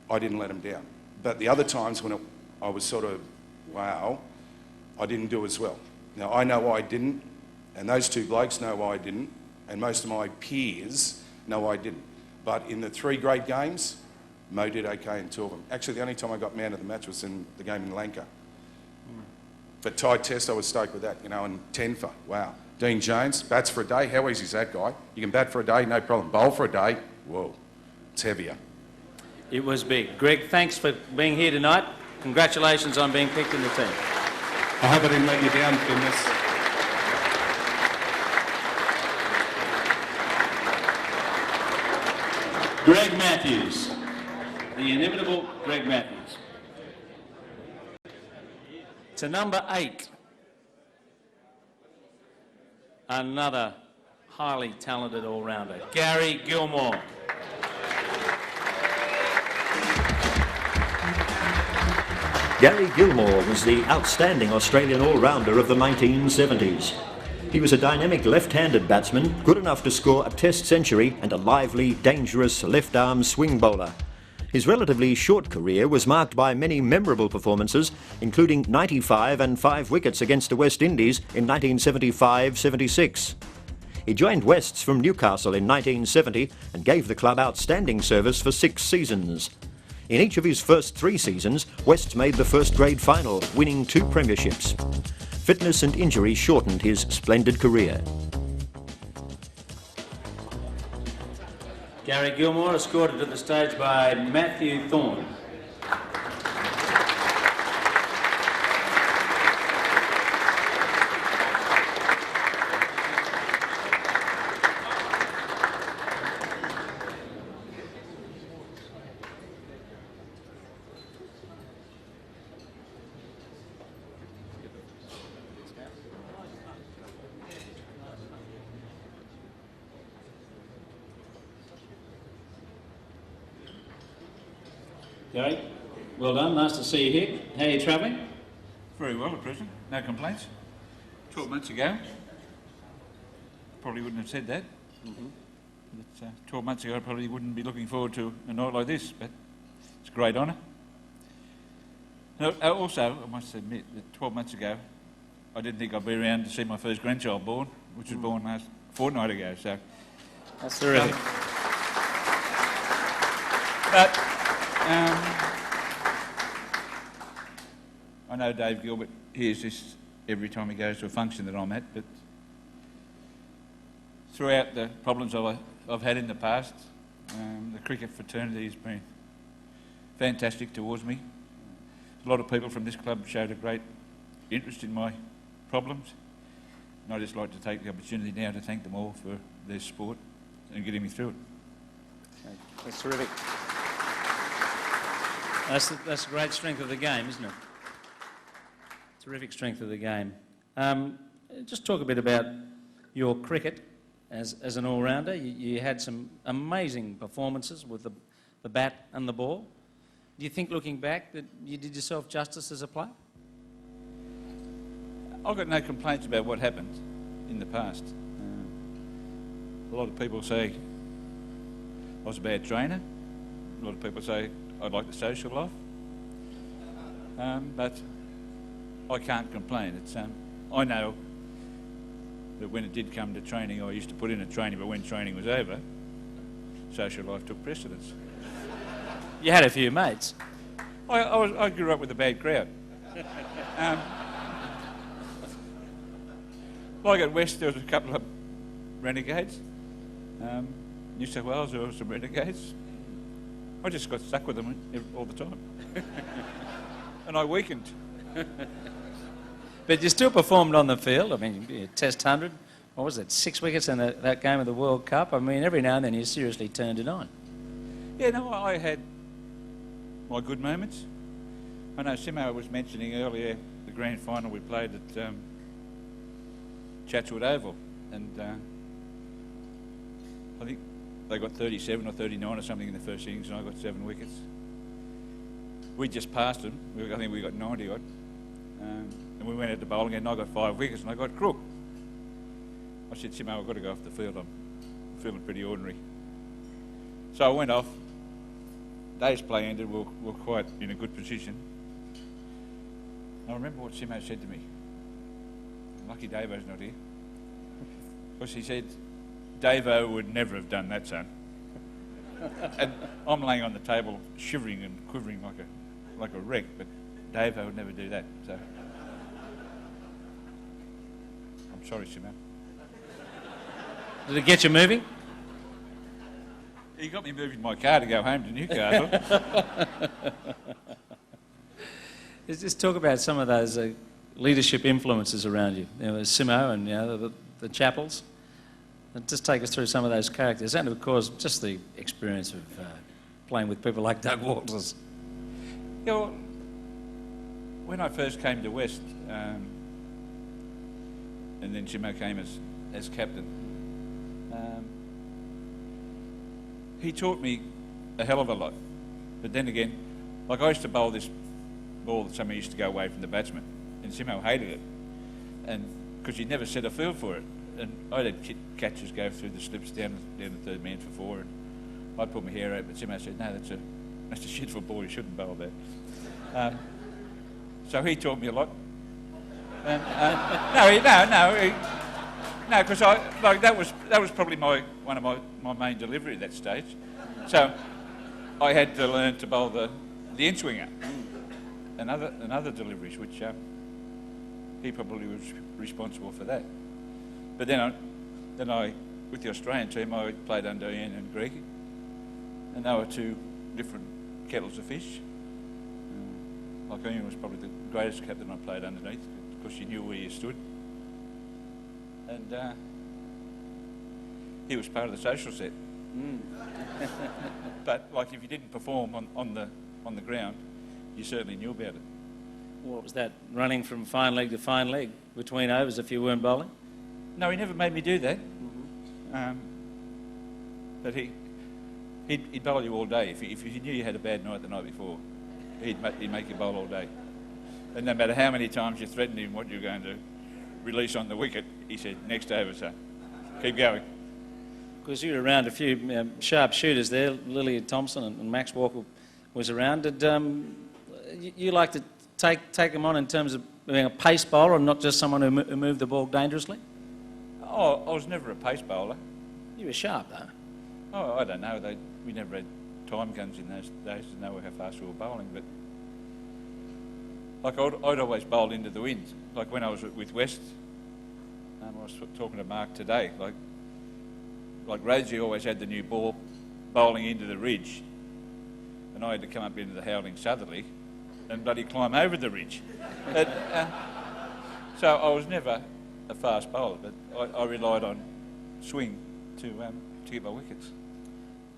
I didn't let them down. But the other times when I was sort of, wow, I didn't do as well. Now, I know why I didn't, and those 2 blokes know why I didn't, and most of my peers know I didn't. But in the 3 great games, Mo did okay in 2 of them. Actually, the only time I got man of the match was in the game in Lanka. But Tide Test, I was stoked with that, you know, and 10 for, wow. Dean Jones, bats for a day. How easy is that, guy? You can bat for a day, no problem. Bowl for a day, whoa, it's heavier.
It was big. Greg, thanks for being here tonight. Congratulations on being picked in the team.
I hope I didn't let you down, Fitness.
Greg Matthews, the inimitable Greg Matthews. To number 8. Another highly talented all-rounder, Gary Gilmore.
Gary Gilmore was the outstanding Australian all-rounder of the 1970s. He was a dynamic left-handed batsman, good enough to score a Test century and a lively, dangerous left-arm swing bowler. His relatively short career was marked by many memorable performances, including 95 and 5 wickets against the West Indies in 1975-76. He joined Wests from Newcastle in 1970 and gave the club outstanding service for 6 seasons. In each of his first 3 seasons, Wests made the first grade final, winning 2 premierships. Fitness and injury shortened his splendid career.
Gary Gilmore escorted to the stage by Matthew Thorne. Gary, well done. Nice to see you here. How are you travelling?
Very well at present. No complaints. 12 months ago, probably wouldn't have said that. But, 12 months ago, I probably wouldn't be looking forward to a night like this, but it's a great honour. Also, I must admit that 12 months ago, I didn't think I'd be around to see my first grandchild born, which was born last fortnight ago. So
that's terrific.
But I know Dave Gilbert hears this every time he goes to a function that I'm at, but throughout the problems I've had in the past, the cricket fraternity has been fantastic towards me. A lot of people from this club showed a great interest in my problems, and I'd just like to take the opportunity now to thank them all for their support and getting me through it.
That's terrific. That's a great strength of the game, isn't it? Terrific strength of the game. Just talk a bit about your cricket as an all-rounder. You had some amazing performances with the bat and the ball. Do you think, looking back, that you did yourself justice as a player?
I've got no complaints about what happened in the past. A lot of people say I was a bad trainer. A lot of people say I'd like the social life. But I can't complain. It's I know that when it did come to training, I used to put in a training, but when training was over, social life took precedence.
You had a few mates.
I grew up with a bad crowd. Like at West, there was a couple of renegades. New South Wales, there were some renegades. I just got stuck with them all the time. And I weakened.
But you still performed on the field. I mean, you Test 100, what was it, 6 wickets in that game of the World Cup? I mean, every now and then you seriously turned it on.
Yeah, no, I had my good moments. I know Simo was mentioning earlier the grand final we played at Chatswood Oval, and I think they got 37 or 39 or something in the first innings, and I got 7 wickets. We just passed them. I think we got 90 odd. And we went out to bowling, and I got 5 wickets, and I got crook. I said, Simo, I've got to go off the field. I'm feeling pretty ordinary. So I went off. Day's play ended. We were quite in a good position. And I remember what Simo said to me. Lucky Davo's not here. Because he said, Davo would never have done that, son. And I'm laying on the table shivering and quivering like a wreck, but Davo would never do that. So I'm sorry, Simo.
Did it get you moving?
He got me moving my car to go home to Newcastle.
Let's just talk about some of those leadership influences around you. You know, Simo and the Chappells. And just take us through some of those characters, and of course, just the experience of playing with people like Doug Walters.
Yeah, well, when I first came to West, and then Simo came as captain, he taught me a hell of a lot. But then again, like I used to bowl this ball that somehow used to go away from the batsman, and Simo hated it, and because he never set a field for it. And I'd had catchers go through the slips down the third man for 4, and I'd put my hair out, but Simo said, no, that's a shit for a ball, you shouldn't bowl that. So he taught me a lot. And, no, because that was probably one of my main delivery at that stage. So I had to learn to bowl the in-swinger and other deliveries, which he probably was responsible for that. But then I, with the Australian team, I played under Ian and Greg, and they were two different kettles of fish. Like Ian was probably the greatest captain I played underneath, because you knew where you stood. And he was part of the social set. But like, if you didn't perform on the ground, you certainly knew about it.
What was that, running from fine leg to fine leg between overs if you weren't bowling?
No, he never made me do that. But he'd bowl you all day. If he knew you had a bad night the night before, he'd make you bowl all day. And no matter how many times you threatened him what you were going to release on the wicket, he said, next over, so keep going.
Because you were around a few sharp shooters there. Lily Thompson and Max Walker was around. Did you like to take them on in terms of being a pace bowler and not just someone who moved the ball dangerously?
Oh, I was never a pace bowler.
You were sharp, though.
Oh, I don't know. We never had time guns in those days to know how fast we were bowling, but like I'd always bowled into the wind. Like when I was with West, I was talking to Mark today, like Rosie always had the new ball bowling into the ridge, and I had to come up into the howling southerly and bloody climb over the ridge. So I was never a fast bowler, but I relied on swing to get my wickets.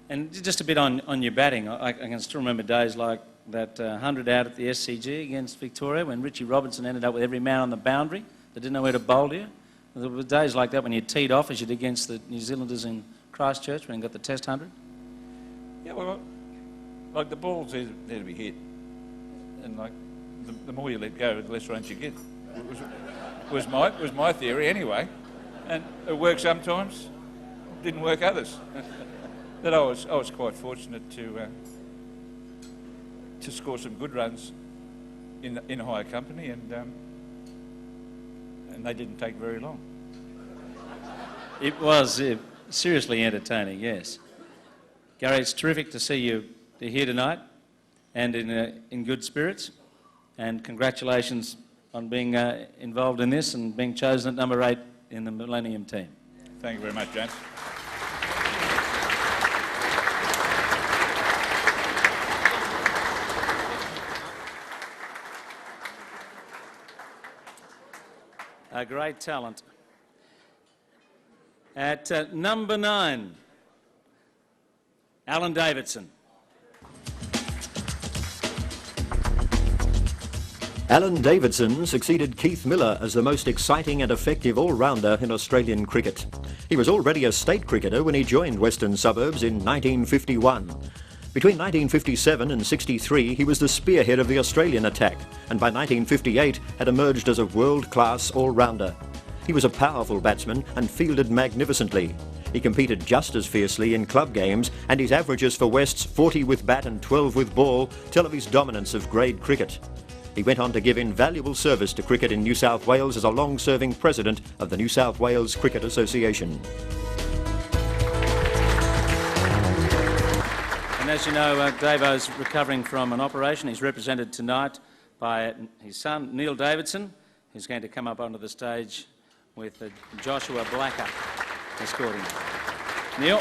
And just a bit on your batting, I can still remember days like that 100 out at the SCG against Victoria when Richie Robertson ended up with every man on the boundary that didn't know where to bowl you. There were days like that when you teed off, as you did against the New Zealanders in Christchurch when you got the Test 100.
Yeah, well, like the ball's there to be hit, and like the more you let go, the less runs you get. Was my theory anyway, and it worked sometimes, didn't work others. But I was quite fortunate to score some good runs in higher company, and they didn't take very long.
It was seriously entertaining, yes. Gary, it's terrific to see you here tonight, and in good spirits, and congratulations on being involved in this and being chosen at number 8 in the Millennium team.
Thank you very much, James.
A great talent. At number 9, Alan Davidson.
Alan Davidson succeeded Keith Miller as the most exciting and effective all-rounder in Australian cricket. He was already a state cricketer when he joined Western Suburbs in 1951. Between 1957 and 63, he was the spearhead of the Australian attack, and by 1958 had emerged as a world-class all-rounder. He was a powerful batsman and fielded magnificently. He competed just as fiercely in club games, and his averages for West's 40 with bat and 12 with ball tell of his dominance of grade cricket. He went on to give invaluable service to cricket in New South Wales as a long-serving president of the New South Wales Cricket Association.
And as you know, Davo's recovering from an operation. He's represented tonight by his son, Neil Davidson, who's going to come up onto the stage with Joshua Blacker escorting him. Neil.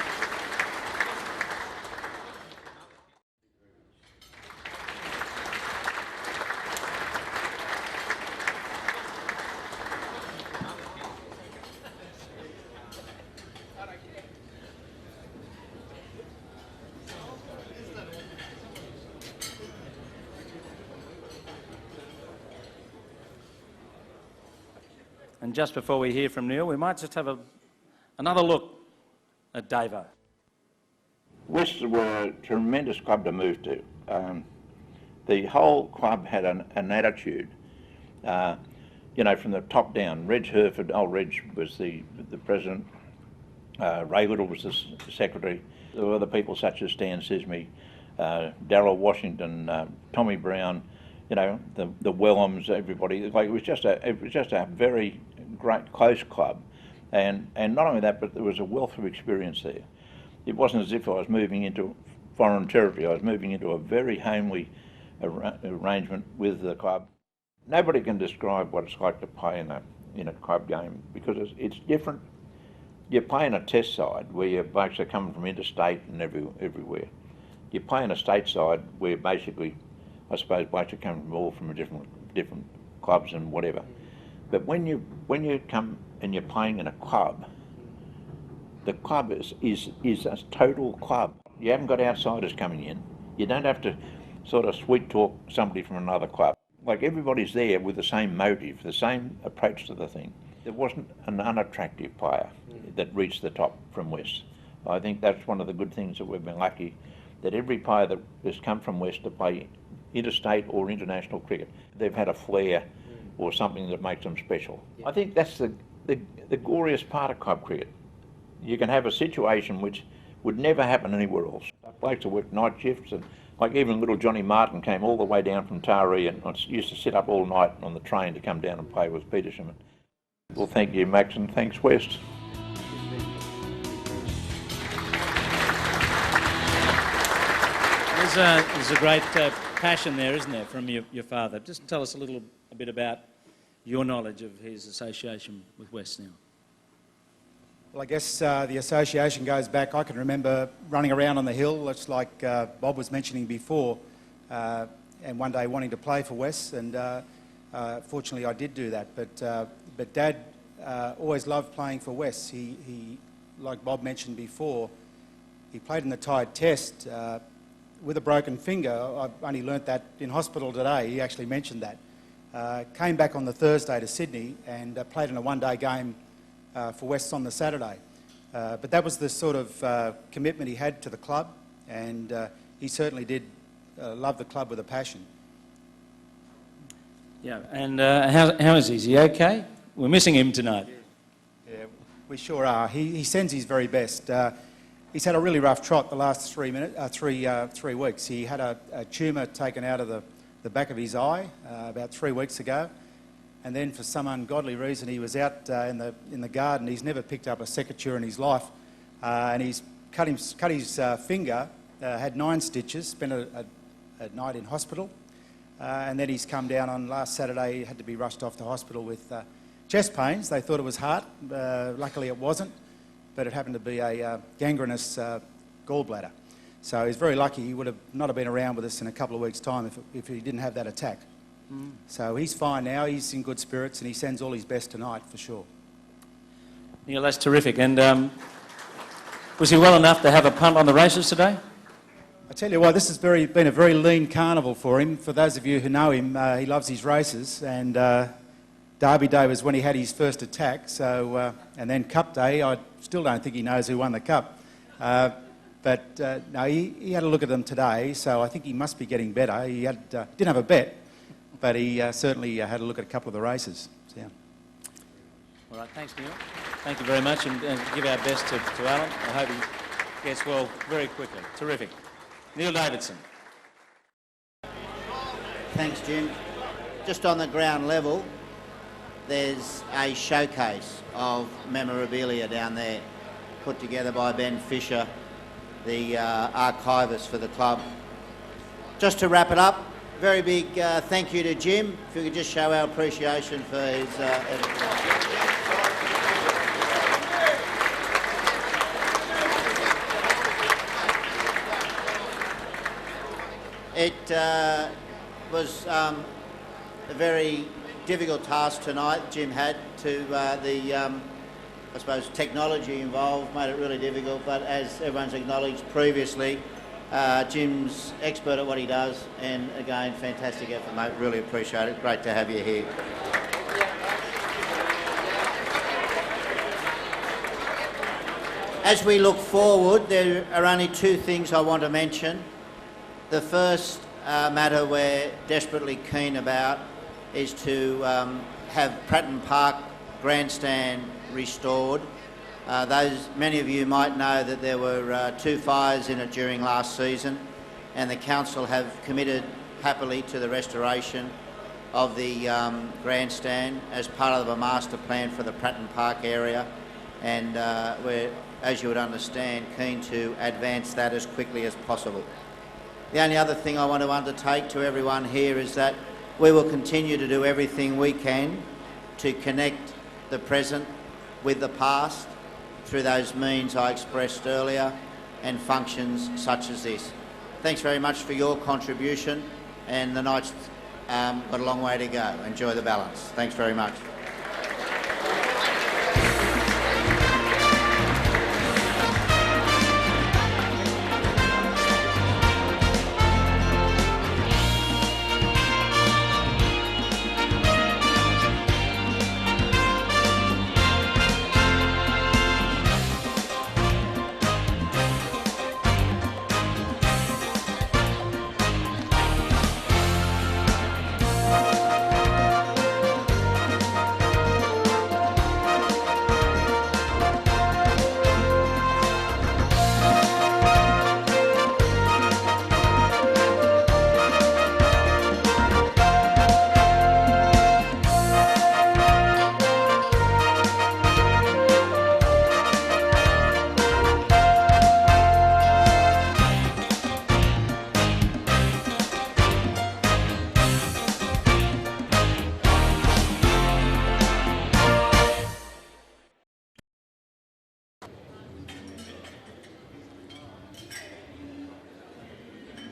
And just before we hear from Neil, we might just have another look at Davo.
West were a tremendous club to move to. the whole club had an attitude, you know, from the top down. Reg Herford, Reg was the president, Ray Little was the secretary. There were other people such as Stan Sismy, Darryl Washington, Tommy Brown, you know, the Wellhams, everybody. Like, it was just a very great, close club. And not only that, but there was a wealth of experience there. It wasn't as if I was moving into foreign territory. I was moving into a very homely arrangement with the club. Nobody can describe what it's like to play in a club game, because it's different. You play in a test side where your blokes are coming from interstate and everywhere. You play in a state side where basically, I suppose, blokes are coming from all from different clubs and whatever. But when you come and you're playing in a club, the club is a total club. You haven't got outsiders coming in. You don't have to sort of sweet talk somebody from another club. Like, everybody's there with the same motive, the same approach to the thing. There wasn't an unattractive player that reached the top from West. I think that's one of the good things that we've been lucky, that every player that has come from West to play interstate or international cricket, they've had a flair or something that makes them special. I think that's the glorious part of club cricket. You can have a situation which would never happen anywhere else. Blokes that work night shifts, and like even little Johnny Martin came all the way down from Taree and used to sit up all night on the train to come down and play with Petersham. Well, thank you, Max, and thanks, West.
There's a great passion there, isn't there, from your father? Just tell us a bit about your knowledge of his association with West now.
Well, I guess the association goes back. I can remember running around on the hill, it's like Bob was mentioning before, and one day wanting to play for West, and fortunately I did do that. But Dad always loved playing for West. He, like Bob mentioned before, he played in the Tide Test with a broken finger. I only learnt that in hospital today. He actually mentioned that. Came back on the Thursday to Sydney and played in a one-day game for West on the Saturday. But that was the sort of commitment he had to the club, and he certainly did love the club with a passion.
Yeah, and how is he? Is he okay? We're missing him tonight.
Yeah, we sure are. He sends his very best. He's had a really rough trot the last 3 weeks. He had a tumour taken out of the back of his eye about 3 weeks ago. And then for some ungodly reason he was out in the garden. He's never picked up a secateurs in his life, and he's cut his finger, had 9 stitches, spent a night in hospital, and then he's come down on last Saturday. He had to be rushed off to hospital with chest pains. They thought it was heart. Luckily it wasn't, but it happened to be a gangrenous gallbladder. So he's very lucky. He would have not have been around with us in a couple of weeks' time if he didn't have that attack. So he's fine now, he's in good spirits, and he sends all his best tonight for sure.
Neil, that's terrific. And was he well enough to have a punt on the races today?
I tell you what, this has been a very lean carnival for him. For those of you who know him, he loves his races, and Derby Day was when he had his first attack, so, and then Cup Day, I still don't think he knows who won the Cup. But no, he had a look at them today, so I think he must be getting better. He didn't have a bet, but he certainly had a look at a couple of the races. So, yeah.
All right, thanks, Neil. Thank you very much, and give our best to Alan. I hope he gets well very quickly. Terrific. Neil Davidson.
Thanks, Jim. Just on the ground level, there's a showcase of memorabilia down there, put together by Ben Fisher, the archivist for the club. Just to wrap it up, very big thank you to Jim. If we could just show our appreciation for his It was a very difficult task tonight Jim had to I suppose technology involved made it really difficult, but as everyone's acknowledged previously, Jim's expert at what he does, and again, fantastic effort, mate. Really appreciate it. Great to have you here. As we look forward, there are only 2 things I want to mention. The first matter we're desperately keen about is to have Pratton Park grandstand restored. Many of you might know that there were 2 fires in it during last season, and the council have committed happily to the restoration of the grandstand as part of a master plan for the Pratton Park area, and we're, as you would understand, keen to advance that as quickly as possible. The only other thing I want to undertake to everyone here is that we will continue to do everything we can to connect the present with the past through those means I expressed earlier and functions such as this. Thanks very much for your contribution, and the night's got a long way to go. Enjoy the balance. Thanks very much.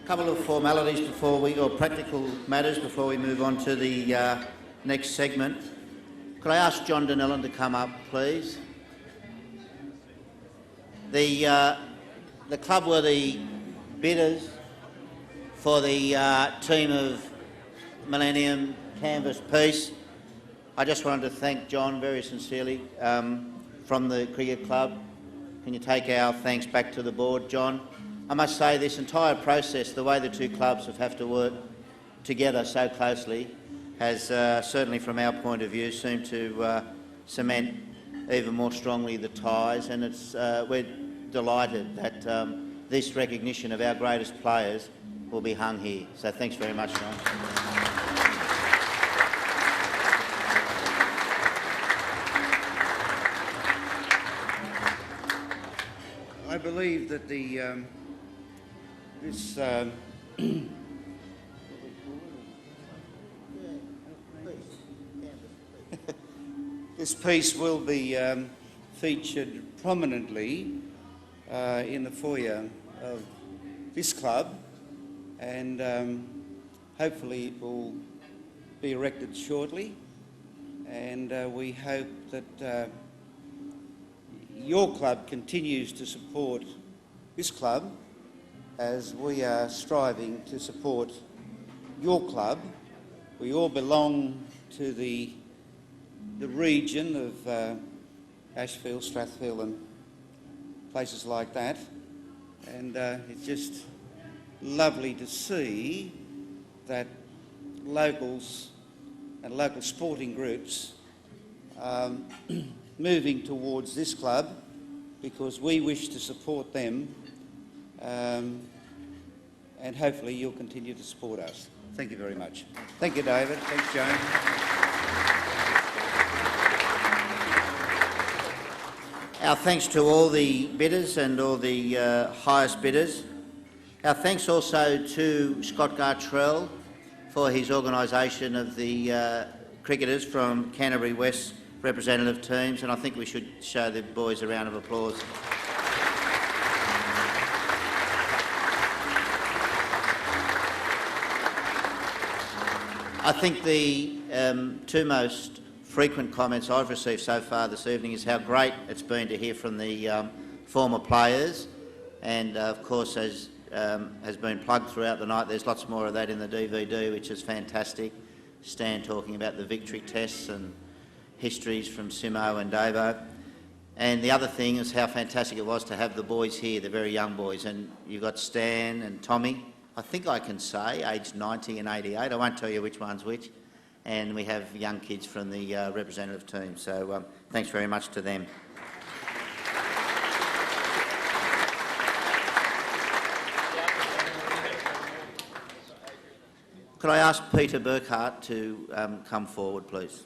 Couple of formalities before or practical matters before we move on to the next segment. Could I ask John Donnellan to come up, please? The club were the bidders for the team of Millennium Canvas Piece. I just wanted to thank John very sincerely from the cricket club. Can you take our thanks back to the board, John? I must say this entire process, the way the two clubs have to work together so closely, has certainly from our point of view seemed to cement even more strongly the ties, and we're delighted that this recognition of our greatest players will be hung here. So thanks very much, John. I believe that this piece will be featured prominently in the foyer of this club, and hopefully it will be erected shortly, and we hope that your club continues to support this club as we are striving to support your club. We all belong to the region of Ashfield, Strathfield and places like that, and it's just lovely to see that locals and local sporting groups moving towards this club because we wish to support them, and hopefully you'll continue to support us. Thank you very much. Thank you, David. Thanks, Joan. Our thanks to all the bidders and all the highest bidders. Our thanks also to Scott Gartrell for his organisation of the cricketers from Canterbury West representative teams, and I think we should show the boys a round of applause. I think the two most frequent comments I've received so far this evening is how great it's been to hear from the former players, and of course, as has been plugged throughout the night, there's lots more of that in the DVD, which is fantastic. Stan talking about the victory tests and histories from Simo and Davo. And the other thing is how fantastic it was to have the boys here, the very young boys, and you've got Stan and Tommy I think I can say, aged 90 and 88. I won't tell you which one's which. And we have young kids from the representative team. So thanks very much to them. Could I ask Peter Burkhart to come forward, please?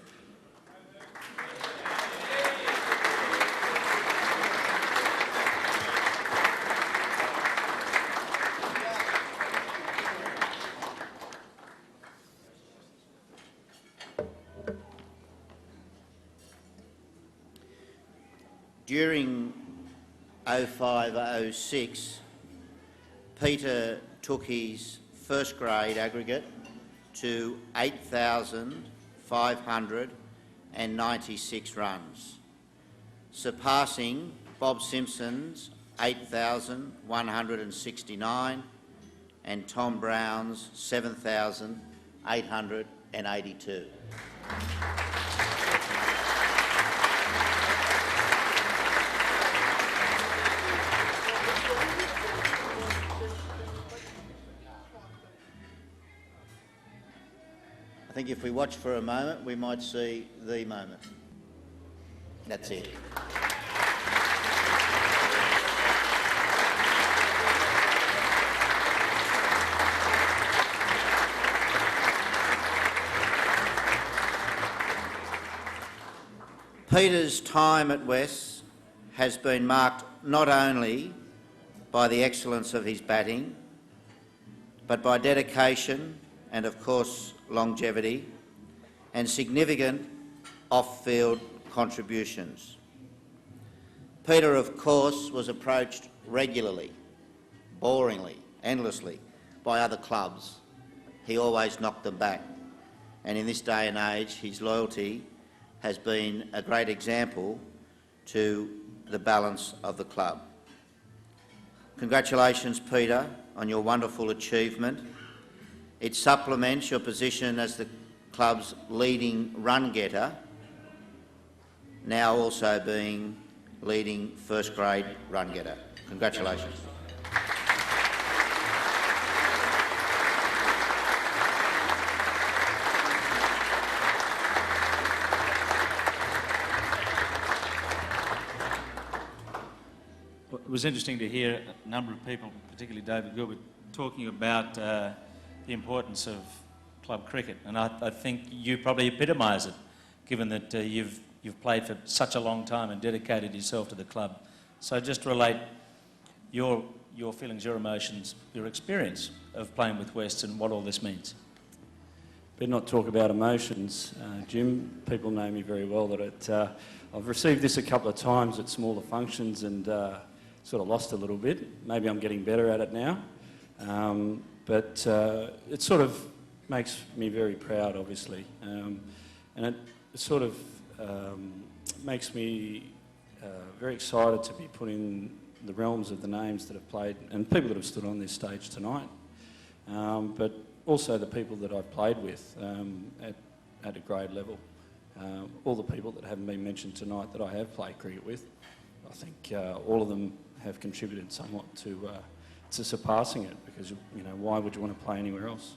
During 05-06, Peter took his first grade aggregate to 8,596 runs, surpassing Bob Simpson's 8,169 and Tom Brown's 7,882. I think if we watch for a moment, we might see the moment. That's it. Peter's time at West has been marked not only by the excellence of his batting, but by dedication and, of course, longevity and significant off-field contributions. Peter, of course, was approached regularly, boringly, endlessly by other clubs. He always knocked them back. And in this day and age, his loyalty has been a great example to the balance of the club. Congratulations, Peter, on your wonderful achievement. It supplements your position as the club's leading run-getter, now also being leading first-grade run-getter. Congratulations.
It was interesting to hear a number of people, particularly David Gilbert, talking about the importance of club cricket, and I think you probably epitomise it, given that you've played for such a long time and dedicated yourself to the club. So just relate your feelings, your emotions, your experience of playing with West and what all this means.
Better not talk about emotions, Jim. People know me very well. I've received this a couple of times at smaller functions and sort of lost a little bit. Maybe I'm getting better at it now. But it sort of makes me very proud, obviously. And it sort of makes me very excited to be put in the realms of the names that have played and people that have stood on this stage tonight. But also the people that I've played with at a grade level. All the people that haven't been mentioned tonight that I have played cricket with, I think all of them have contributed somewhat to surpassing it, because, you know, why would you want to play anywhere else?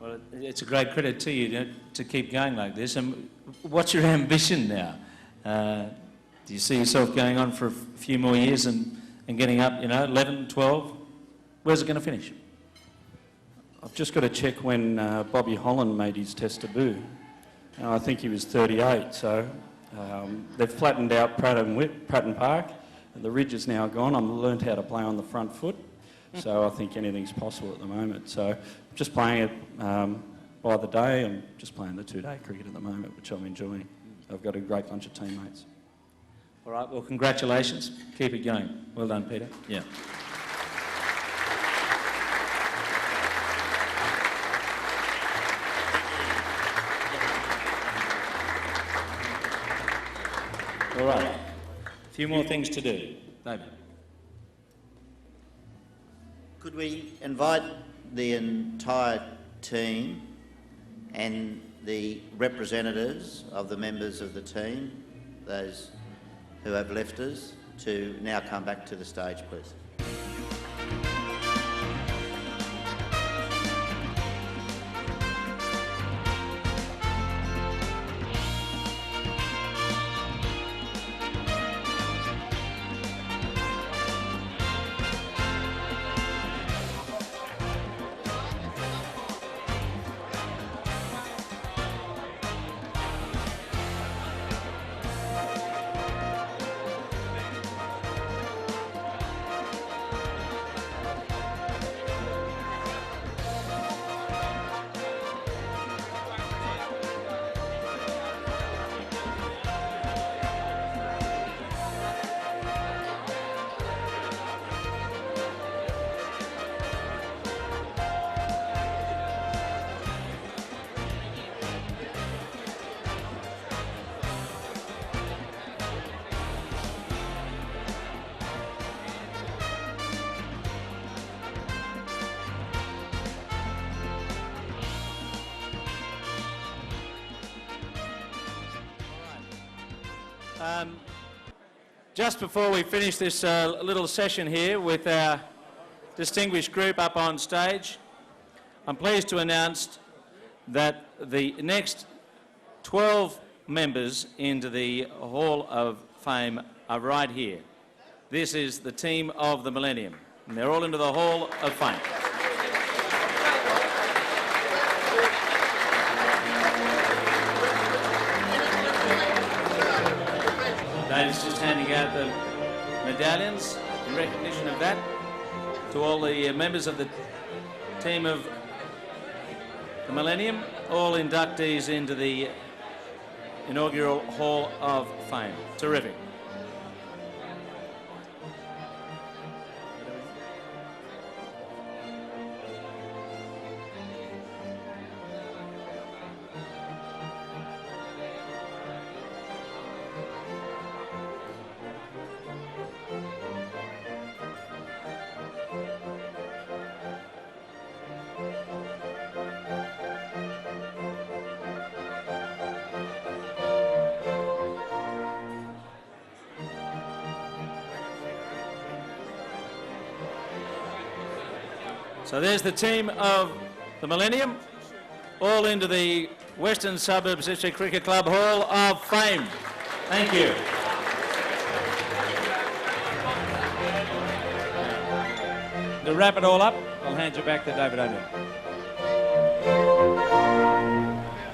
Well, it's a great credit to you to keep going like this. And what's your ambition now? Do you see yourself going on for a few more years and getting up, 11, 12? Where's it going to finish?
I've just got to check when Bobby Holland made his Test debut. I think he was 38, so they've flattened out Pratton Park. The ridge is now gone. I've learned how to play on the front foot, so I think anything's possible at the moment. So I'm just playing it by the day. I'm just playing the two-day cricket at the moment, which I'm enjoying. I've got a great bunch of teammates.
All right, well, congratulations. Keep it going. Well done, Peter. Yeah. All right. A few more things to do. David.
Could we invite the entire team and the representatives of the members of the team, those who have left us, to now come back to the stage, please?
Just before we finish this little session here with our distinguished group up on stage, I'm pleased to announce that the next 12 members into the Hall of Fame are right here. This is the team of the Millennium, and they're all into the Hall of Fame. Dave's just handing out the medallions in recognition of that to all the members of the team of the Millennium, all inductees into the inaugural Hall of Fame. Terrific. So there's the team of the Millennium, all into the Western Suburbs District Cricket Club Hall of Fame. Thank you. To wrap it all up, I'll hand you back to David O'Neill.